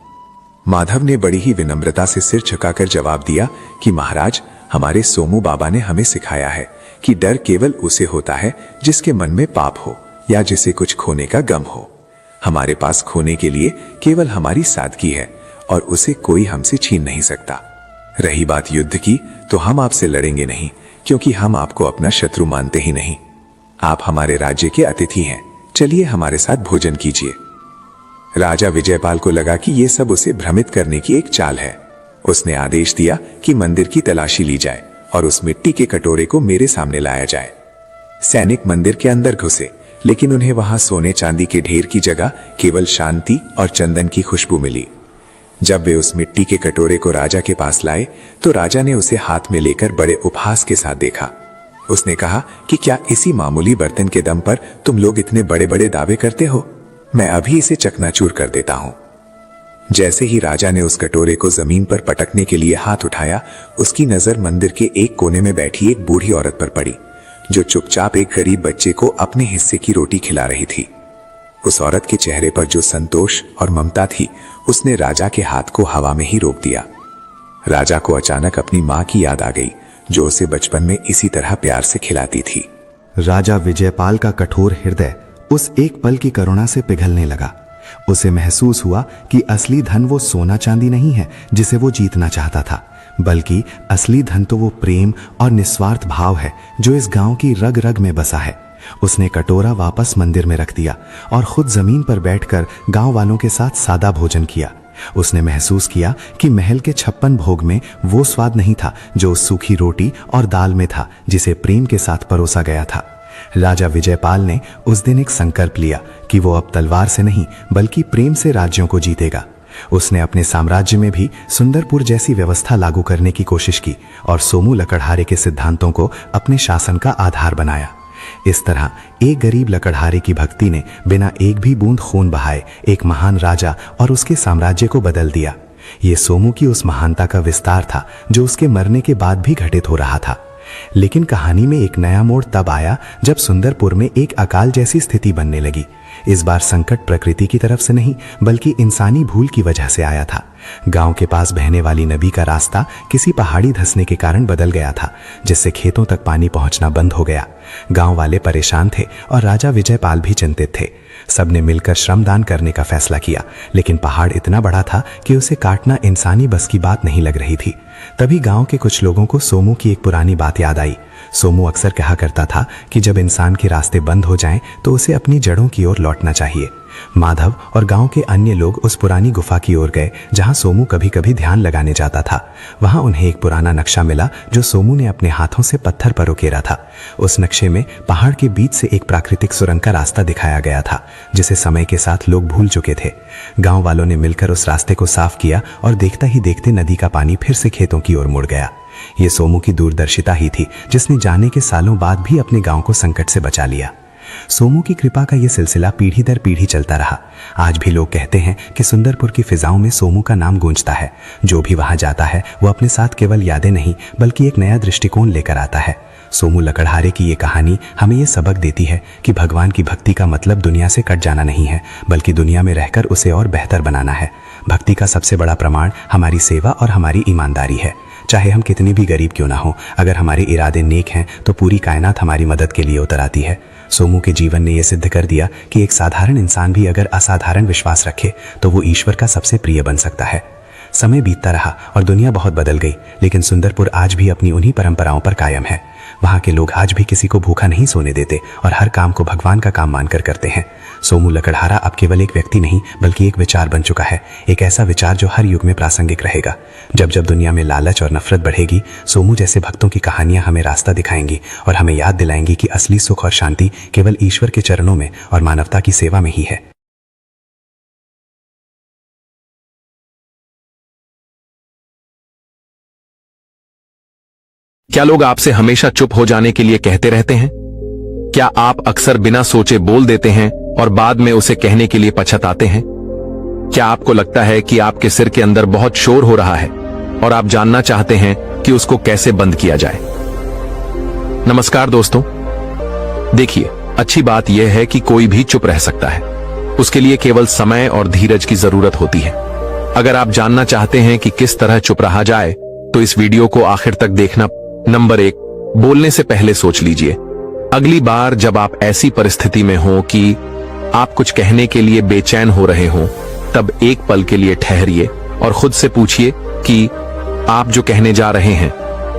माधव ने बड़ी ही विनम्रता से सिर झुकाकर जवाब दिया कि महाराज, हमारे सोमू बाबा ने हमें सिखाया है कि डर केवल उसे होता है जिसके मन में पाप हो या जिसे कुछ खोने का गम हो। हमारे पास खोने के लिए केवल हमारी सादगी है और उसे कोई हमसे छीन नहीं सकता। रही बात युद्ध की, तो हम आपसे लड़ेंगे नहीं, क्योंकि हम आपको अपना शत्रु मानते ही नहीं। आप हमारे राज्य के अतिथि हैं, चलिए हमारे साथ भोजन कीजिए। राजा विजयपाल को लगा कि यह सब उसे भ्रमित करने की एक चाल है। उसने आदेश दिया कि मंदिर की तलाशी ली जाए और उस मिट्टी के कटोरे को मेरे सामने लाया जाए। सैनिक मंदिर के अंदर घुसे, लेकिन उन्हें वहां सोने चांदी के ढेर की जगह केवल शांति और चंदन की खुशबू मिली। जब वे उस मिट्टी के कटोरे को राजा के पास लाए तो राजा ने उसे हाथ में लेकर बड़े उपहास के साथ देखा। उसने कहा कि क्या इसी मामूली बर्तन के दम पर तुम लोग इतने बड़े बड़े दावे करते हो? मैं अभी इसे चकनाचूर कर देता हूं। जैसे ही राजा ने उस कटोरे को जमीन पर पटकने के लिए हाथ उठाया, उसकी नजर मंदिर के एक कोने में बैठी एक बूढ़ी औरत पर पड़ी, जो चुपचाप एक गरीब बच्चे को अपने हिस्से की रोटी खिला रही थी। उस औरत के चेहरे पर जो संतोष और ममता थी, उसने राजा के हाथ को हवा में ही रोक दिया। राजा को अचानक अपनी माँ की याद आ गई, जो उसे बचपन में इसी तरह प्यार से खिलाती थी। राजा विजयपाल का कठोर हृदय उस एक पल की करुणा से पिघलने लगा। उसे महसूस हुआ कि असली धन वो सोना चांदी नहीं है जिसे वो जीतना चाहता था, बल्कि असली धन तो वो प्रेम और निस्वार्थ भाव है जो इस गांव की रग रग में बसा है। उसने कटोरा वापस मंदिर में रख दिया और खुद जमीन पर बैठकर गांव वालों के साथ सादा भोजन किया। उसने महसूस किया कि महल के 56 भोग में वो स्वाद नहीं था जो उस सूखी रोटी और दाल में था जिसे प्रेम के साथ परोसा गया था। राजा विजयपाल ने उस दिन एक संकल्प लिया कि वो अब तलवार से नहीं बल्कि प्रेम से राज्यों को जीतेगा। उसने अपने साम्राज्य में भी सुंदरपुर जैसी व्यवस्था लागू करने की कोशिश की और सोमू लकड़हारे के सिद्धांतों को अपने शासन का आधार बनाया। इस तरह एक गरीब लकड़हारे की भक्ति ने बिना एक भी बूंद खून बहाए एक महान राजा और उसके साम्राज्य को बदल दिया। ये सोमू की उस महानता का विस्तार था जो उसके मरने के बाद भी घटित हो रहा था। लेकिन कहानी में एक नया मोड़ तब आया जब सुंदरपुर में एक अकाल जैसी स्थिति बनने लगी। इस बार संकट प्रकृति की तरफ से नहीं बल्कि इंसानी भूल की वजह से आया था। गांव के पास बहने वाली नदी का रास्ता किसी पहाड़ी धंसने के कारण बदल गया था, जिससे खेतों तक पानी पहुंचना बंद हो गया। गांव वाले परेशान थे और राजा विजयपाल भी चिंतित थे। सबने मिलकर श्रमदान करने का फैसला किया, लेकिन पहाड़ इतना बड़ा था कि उसे काटना इंसानी बस की बात नहीं लग रही थी। तभी गांव के कुछ लोगों को सोमू की एक पुरानी बात याद आई। सोमू अक्सर कहा करता था कि जब इंसान के रास्ते बंद हो जाएं तो उसे अपनी जड़ों की ओर लौटना चाहिए। माधव और गांव के अन्य लोग उस पुरानी गुफा की ओर गए जहां सोमू कभी कभी ध्यान लगाने जाता था। वहां उन्हें एक पुराना नक्शा मिला जो सोमू ने अपने हाथों से पत्थर पर उकेरा था। उस नक्शे में पहाड़ के बीच से एक प्राकृतिक सुरंग का रास्ता दिखाया गया था जिसे समय के साथ लोग भूल चुके थे। गांव वालों ने मिलकर उस रास्ते को साफ किया और देखता ही देखते नदी का पानी फिर से खेतों की ओर मुड़ गया। ये सोमू की दूरदर्शिता ही थी जिसने जाने के सालों बाद भी अपने गांव को संकट से बचा लिया। सोमू की कृपा का यह सिलसिला पीढ़ी दर पीढ़ी चलता रहा। आज भी लोग कहते हैं कि सुंदरपुर की फिजाओं में सोमू का नाम गूंजता है। जो भी वहां जाता है वो अपने साथ केवल यादें नहीं बल्कि एक नया दृष्टिकोण लेकर आता है। सोमू लकड़हारे की ये कहानी हमें ये सबक देती है कि भगवान की भक्ति का मतलब दुनिया से कट जाना नहीं है बल्कि दुनिया में रहकर उसे और बेहतर बनाना है। भक्ति का सबसे बड़ा प्रमाण हमारी सेवा और हमारी ईमानदारी है। चाहे हम कितनी भी गरीब क्यों ना हो, अगर हमारे इरादे नेक हैं तो पूरी कायनात हमारी मदद के लिए उतर आती है। सोमू के जीवन ने यह सिद्ध कर दिया कि एक साधारण इंसान भी अगर असाधारण विश्वास रखे तो वो ईश्वर का सबसे प्रिय बन सकता है। समय बीतता रहा और दुनिया बहुत बदल गई, लेकिन सुंदरपुर आज भी अपनी उन्हीं परंपराओं पर कायम है। वहां के लोग आज भी किसी को भूखा नहीं सोने देते और हर काम को भगवान का काम मानकर करते हैं। सोमू लकड़हारा अब केवल एक व्यक्ति नहीं बल्कि एक विचार बन चुका है, एक ऐसा विचार जो हर युग में प्रासंगिक रहेगा। जब जब दुनिया में लालच और नफरत बढ़ेगी, सोमू जैसे भक्तों की कहानियां हमें रास्ता दिखाएंगी और हमें याद दिलाएंगी कि असली सुख और शांति केवल ईश्वर के चरणों में और मानवता की सेवा में ही है। क्या लोग आपसे हमेशा चुप हो जाने के लिए कहते रहते हैं? क्या आप अक्सर बिना सोचे बोल देते हैं और बाद में उसे कहने के लिए पछताते हैं? क्या आपको लगता है कि आपके सिर के अंदर बहुत शोर हो रहा है और आप जानना चाहते हैं कि उसको कैसे बंद किया जाए? नमस्कार दोस्तों, देखिए, अच्छी बात यह है कि कोई भी चुप रह सकता है। उसके लिए केवल समय और धीरज की जरूरत होती है। अगर आप जानना चाहते हैं कि किस तरह चुप रहा जाए तो इस वीडियो को आखिर तक देखना। नंबर 1, बोलने से पहले सोच लीजिए। अगली बार जब आप ऐसी परिस्थिति में हो कि आप कुछ कहने के लिए बेचैन हो रहे हो, तब एक पल के लिए ठहरिए और खुद से पूछिए कि आप जो कहने जा रहे हैं,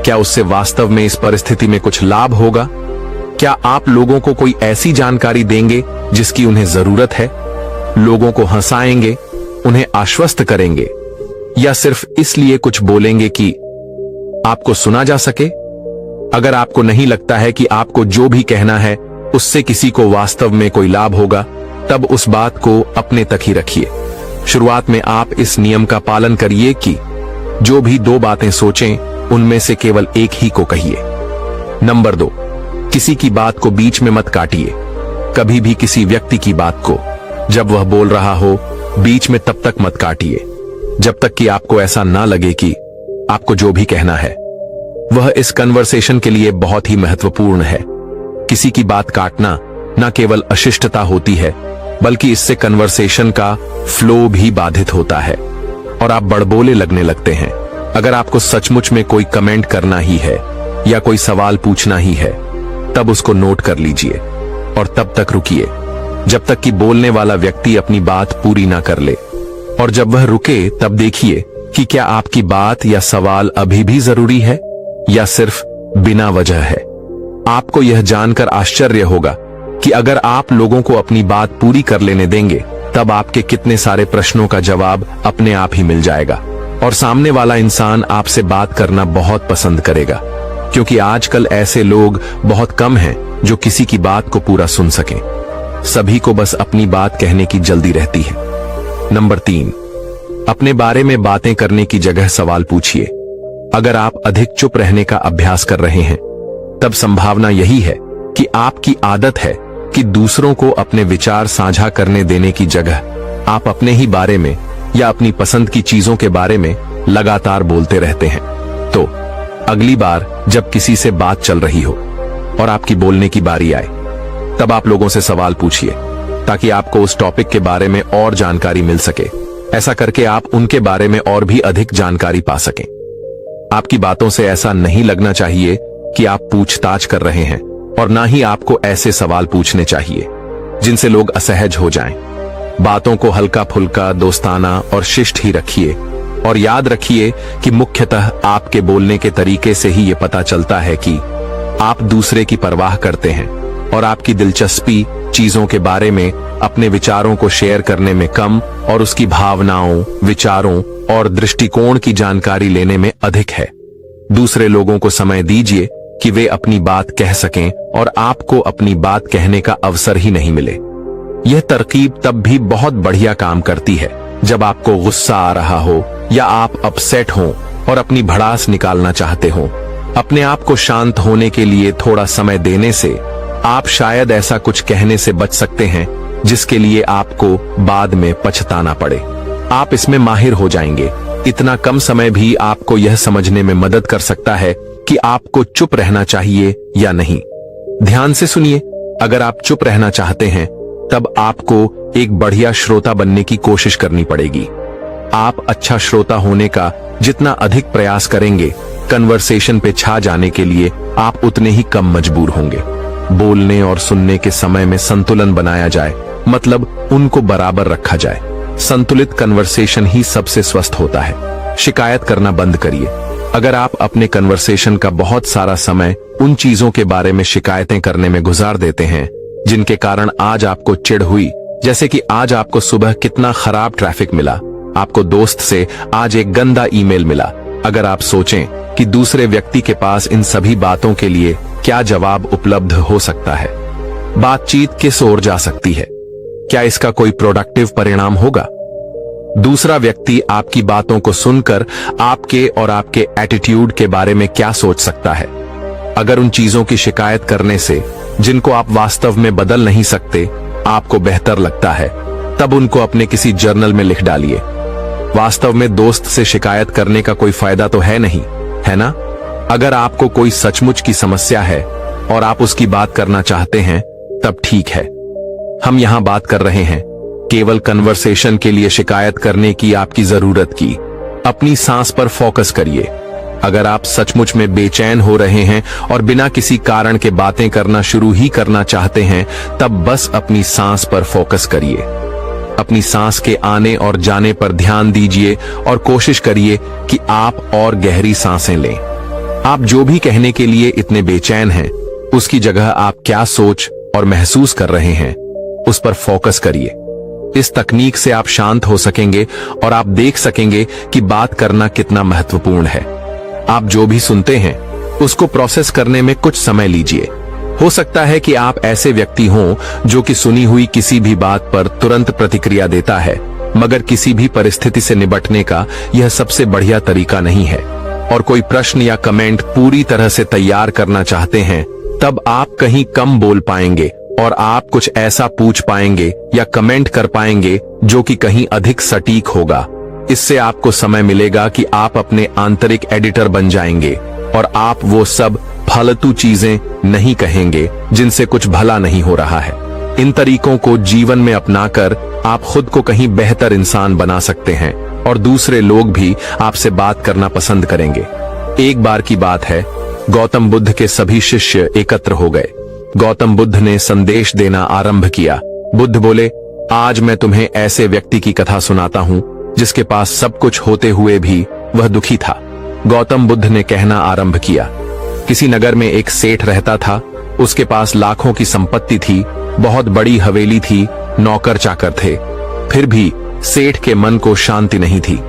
क्या उससे वास्तव में इस परिस्थिति में कुछ लाभ होगा? क्या आप लोगों को कोई ऐसी जानकारी देंगे जिसकी उन्हें जरूरत है? लोगों को हंसाएंगे, उन्हें आश्वस्त करेंगे, या सिर्फ इसलिए कुछ बोलेंगे कि आपको सुना जा सके? अगर आपको नहीं लगता है कि आपको जो भी कहना है उससे किसी को वास्तव में कोई लाभ होगा, तब उस बात को अपने तक ही रखिए। शुरुआत में आप इस नियम का पालन करिए कि जो भी 2 बातें सोचें, उनमें से केवल एक ही को कहिए। नंबर 2, किसी की बात को बीच में मत काटिए। कभी भी किसी व्यक्ति की बात को जब वह बोल रहा हो बीच में तब तक मत काटिए। जब तक कि आपको ऐसा ना लगे कि आपको जो भी कहना है वह इस कन्वर्सेशन के लिए बहुत ही महत्वपूर्ण है। किसी की बात काटना न केवल अशिष्टता होती है, बल्कि इससे कन्वर्सेशन का फ्लो भी बाधित होता है और आप बड़बोले लगने लगते हैं। अगर आपको सचमुच में कोई कमेंट करना ही है या कोई सवाल पूछना ही है, तब उसको नोट कर लीजिए और तब तक रुकिए जब तक कि बोलने वाला व्यक्ति अपनी बात पूरी ना कर ले। और जब वह रुके तब देखिए कि क्या आपकी बात या सवाल अभी भी जरूरी है या सिर्फ बिना वजह है। आपको यह जानकर आश्चर्य होगा कि अगर आप लोगों को अपनी बात पूरी कर लेने देंगे, तब आपके कितने सारे प्रश्नों का जवाब अपने आप ही मिल जाएगा और सामने वाला इंसान आपसे बात करना बहुत पसंद करेगा, क्योंकि आजकल ऐसे लोग बहुत कम हैं जो किसी की बात को पूरा सुन सकें। सभी को बस अपनी बात कहने की जल्दी रहती है। नंबर 3, अपने बारे में बातें करने की जगह सवाल पूछिए। अगर आप अधिक चुप रहने का अभ्यास कर रहे हैं, तब संभावना यही है कि आपकी आदत है कि दूसरों को अपने विचार साझा करने देने की जगह आप अपने ही बारे में या अपनी पसंद की चीजों के बारे में लगातार बोलते रहते हैं। तो अगली बार जब किसी से बात चल रही हो और आपकी बोलने की बारी आए, तब आप लोगों से सवाल पूछिए ताकि आपको उस टॉपिक के बारे में और जानकारी मिल सके। ऐसा करके आप उनके बारे में और भी अधिक जानकारी पा सकें। आपकी बातों से ऐसा नहीं लगना चाहिए कि आप पूछताछ कर रहे हैं, और ना ही आपको ऐसे सवाल पूछने चाहिए जिनसे लोग असहज हो जाएं। बातों को हल्का फुल्का, दोस्ताना और शिष्ट ही रखिए, और याद रखिए कि मुख्यतः आपके बोलने के तरीके से ही ये पता चलता है कि आप दूसरे की परवाह करते हैं और आपकी दिलचस्पी चीजों के बारे में अपने विचारों को शेयर करने में कम और उसकी भावनाओं, विचारों और दृष्टिकोण की जानकारी लेने में अधिक है। दूसरे लोगों को समय दीजिए कि वे अपनी बात कह सकें और आपको अपनी बात कहने का अवसर ही नहीं मिले। यह तरकीब तब भी बहुत बढ़िया काम करती है जब आपको गुस्सा आ रहा हो या आप अपसेट हो और अपनी भड़ास निकालना चाहते हो। अपने आप को शांत होने के लिए थोड़ा समय देने से आप शायद ऐसा कुछ कहने से बच सकते हैं जिसके लिए आपको बाद में पछताना पड़े। आप इसमें माहिर हो जाएंगे। इतना कम समय भी आपको यह समझने में मदद कर सकता है कि आपको चुप रहना चाहिए या नहीं। ध्यान से सुनिए, अगर आप चुप रहना चाहते हैं, तब आपको एक बढ़िया श्रोता बनने की कोशिश करनी पड़ेगी। आप अच्छा श्रोता होने का जितना अधिक प्रयास करेंगे, कन्वर्सेशन पे छा जाने के लिए आप उतने ही कम मजबूर होंगे। बोलने और सुनने के समय में संतुलन बनाया जाए, मतलब उनको बराबर रखा जाए। संतुलित कन्वर्सेशन ही सबसे स्वस्थ होता है। शिकायत करना बंद करिए। अगर आप अपने कन्वर्सेशन का बहुत सारा समय उन चीजों के बारे में शिकायतें करने में गुजार देते हैं जिनके कारण आज आपको चिढ़ हुई, जैसे कि आज आपको सुबह कितना खराब ट्रैफिक मिला, आपको दोस्त से आज एक गंदा ईमेल मिला। अगर आप सोचें कि दूसरे व्यक्ति के पास इन सभी बातों के लिए क्या जवाब उपलब्ध हो सकता है, बातचीत किस ओर जा सकती है, क्या इसका कोई प्रोडक्टिव परिणाम होगा? दूसरा व्यक्ति आपकी बातों को सुनकर आपके और आपके एटीट्यूड के बारे में क्या सोच सकता है? अगर उन चीजों की शिकायत करने से जिनको आप वास्तव में बदल नहीं सकते आपको बेहतर लगता है, तब उनको अपने किसी जर्नल में लिख डालिए। वास्तव में दोस्त से शिकायत करने का कोई फायदा तो है नहीं, है ना? अगर आपको कोई सचमुच की समस्या है और आप उसकी बात करना चाहते हैं, तब ठीक है। हम यहां बात कर रहे हैं केवल कन्वर्सेशन के लिए शिकायत करने की आपकी जरूरत की। अपनी सांस पर फोकस करिए। अगर आप सचमुच में बेचैन हो रहे हैं और बिना किसी कारण के बातें करना शुरू ही करना चाहते हैं, तब बस अपनी सांस पर फोकस करिए। अपनी सांस के आने और जाने पर ध्यान दीजिए और कोशिश करिए कि आप और गहरी सांसें लें। आप जो भी कहने के लिए इतने बेचैन हैं, उसकी जगह आप क्या सोच और महसूस कर रहे हैं, उस पर फोकस करिए। इस तकनीक से आप शांत हो सकेंगे और आप देख सकेंगे कि बात करना कितना महत्वपूर्ण है। आप जो भी सुनते हैं उसको प्रोसेस करने में कुछ समय लीजिए। हो सकता है कि आप ऐसे व्यक्ति हों जो कि सुनी हुई किसी भी बात पर तुरंत प्रतिक्रिया देता है, मगर किसी भी परिस्थिति से निपटने का यह सबसे बढ़िया तरीका नहीं है। और कोई प्रश्न या कमेंट पूरी तरह से तैयार करना चाहते हैं, तब आप कहीं कम बोल पाएंगे और आप कुछ ऐसा पूछ पाएंगे या कमेंट कर पाएंगे जो कि कहीं अधिक सटीक होगा। इससे आपको समय मिलेगा कि आप अपने आंतरिक एडिटर बन जाएंगे और आप वो सब फालतू चीजें नहीं कहेंगे जिनसे कुछ भला नहीं हो रहा है। इन तरीकों को जीवन में अपनाकर आप खुद को कहीं बेहतर इंसान बना सकते हैं और दूसरे लोग भी आपसे बात करना पसंद करेंगे। एक बार की बात है, गौतम बुद्ध के सभी शिष्य एकत्र हो गए। गौतम बुद्ध ने संदेश देना आरंभ किया। बुद्ध बोले, आज मैं तुम्हें ऐसे व्यक्ति की कथा सुनाता हूं जिसके पास सब कुछ होते हुए भी वह दुखी था। गौतम बुद्ध ने कहना आरंभ किया, किसी नगर में एक सेठ रहता था। उसके पास लाखों की संपत्ति थी, बहुत बड़ी हवेली थी, नौकर चाकर थे। फिर भी सेठ के मन को शांति नहीं थी।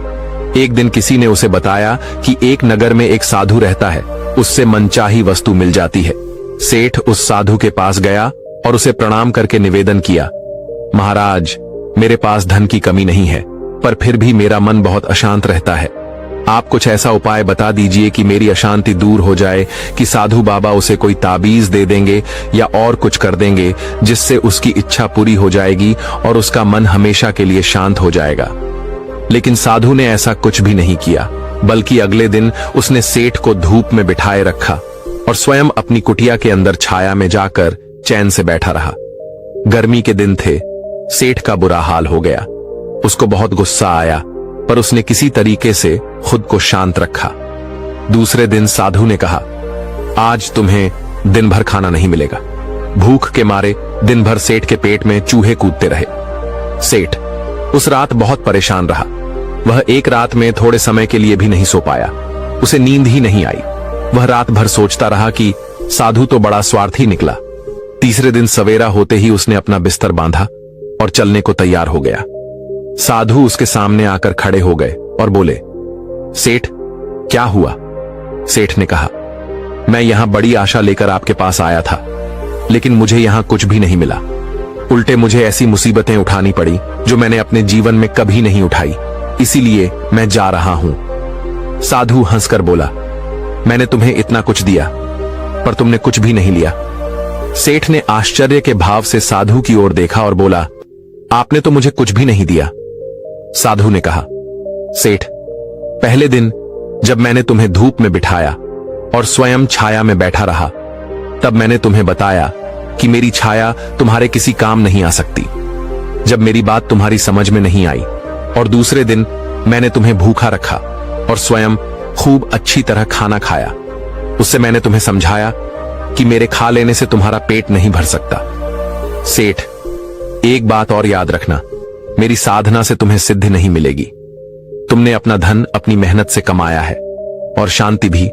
एक दिन किसी ने उसे बताया कि एक नगर में एक साधु रहता है, उससे मनचाही वस्तु मिल जाती है। सेठ उस साधु के पास गया और उसे प्रणाम करके निवेदन किया, महाराज, मेरे पास धन की कमी नहीं है, पर फिर भी मेरा मन बहुत अशांत रहता है। आप कुछ ऐसा उपाय बता दीजिए कि मेरी अशांति दूर हो जाए, कि साधु बाबा उसे कोई ताबीज दे देंगे या और कुछ कर देंगे जिससे उसकी इच्छा पूरी हो जाएगी और उसका मन हमेशा के लिए शांत हो जाएगा। लेकिन साधु ने ऐसा कुछ भी नहीं किया, बल्कि अगले दिन उसने सेठ को धूप में बिठाए रखा और स्वयं अपनी कुटिया के अंदर छाया में जाकर चैन से बैठा रहा। गर्मी के दिन थे, सेठ का बुरा हाल हो गया। उसको बहुत गुस्सा आया, पर उसने किसी तरीके से खुद को शांत रखा। दूसरे दिन साधु ने कहा, आज तुम्हें दिन भर खाना नहीं मिलेगा। भूख के मारे दिन भर सेठ के पेट में चूहे कूदते रहे। सेठ उस रात बहुत परेशान रहा। वह एक रात में थोड़े समय के लिए भी नहीं सो पाया। उसे नींद ही नहीं आई। वह रात भर सोचता रहा कि साधु तो बड़ा स्वार्थी निकला। तीसरे दिन सवेरा होते ही उसने अपना बिस्तर बांधा और चलने को तैयार हो गया। साधु उसके सामने आकर खड़े हो गए और बोले, सेठ, क्या हुआ? सेठ ने कहा, मैं यहां बड़ी आशा लेकर आपके पास आया था, लेकिन मुझे यहां कुछ भी नहीं मिला। उल्टे मुझे ऐसी मुसीबतें उठानी पड़ी जो मैंने अपने जीवन में कभी नहीं उठाई, इसीलिए मैं जा रहा हूं। साधु हंसकर बोला, मैंने तुम्हें इतना कुछ दिया, पर तुमने कुछ भी नहीं लिया। सेठ ने आश्चर्य के भाव से साधु की ओर देखा और बोला, आपने तो मुझे कुछ भी नहीं दिया। साधु ने कहा, सेठ, पहले दिन जब मैंने तुम्हें धूप में बिठाया और स्वयं छाया में बैठा रहा, तब मैंने तुम्हें बताया कि मेरी छाया तुम्हारे किसी काम नहीं आ सकती। जब मेरी बात तुम्हारी समझ में नहीं आई और दूसरे दिन मैंने तुम्हें भूखा रखा और स्वयं खूब अच्छी तरह खाना खाया, उससे मैंने तुम्हें समझाया कि मेरे खा लेने से तुम्हारा पेट नहीं भर सकता। सेठ, एक बात और याद रखना, मेरी साधना से तुम्हें सिद्धि नहीं मिलेगी। तुमने अपना धन अपनी मेहनत से कमाया है और शांति भी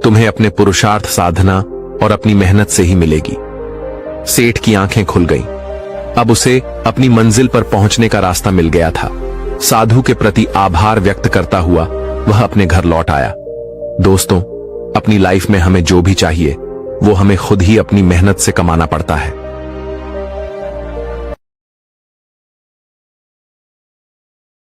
तुम्हें अपने पुरुषार्थ, साधना और अपनी मेहनत से ही मिलेगी। सेठ की आंखें खुल गईं। अब उसे अपनी मंजिल पर पहुंचने का रास्ता मिल गया था। साधु के प्रति आभार व्यक्त करता हुआ वह अपने घर लौट आया। दोस्तों, अपनी लाइफ में हमें जो भी चाहिए वो हमें खुद ही अपनी मेहनत से कमाना पड़ता है।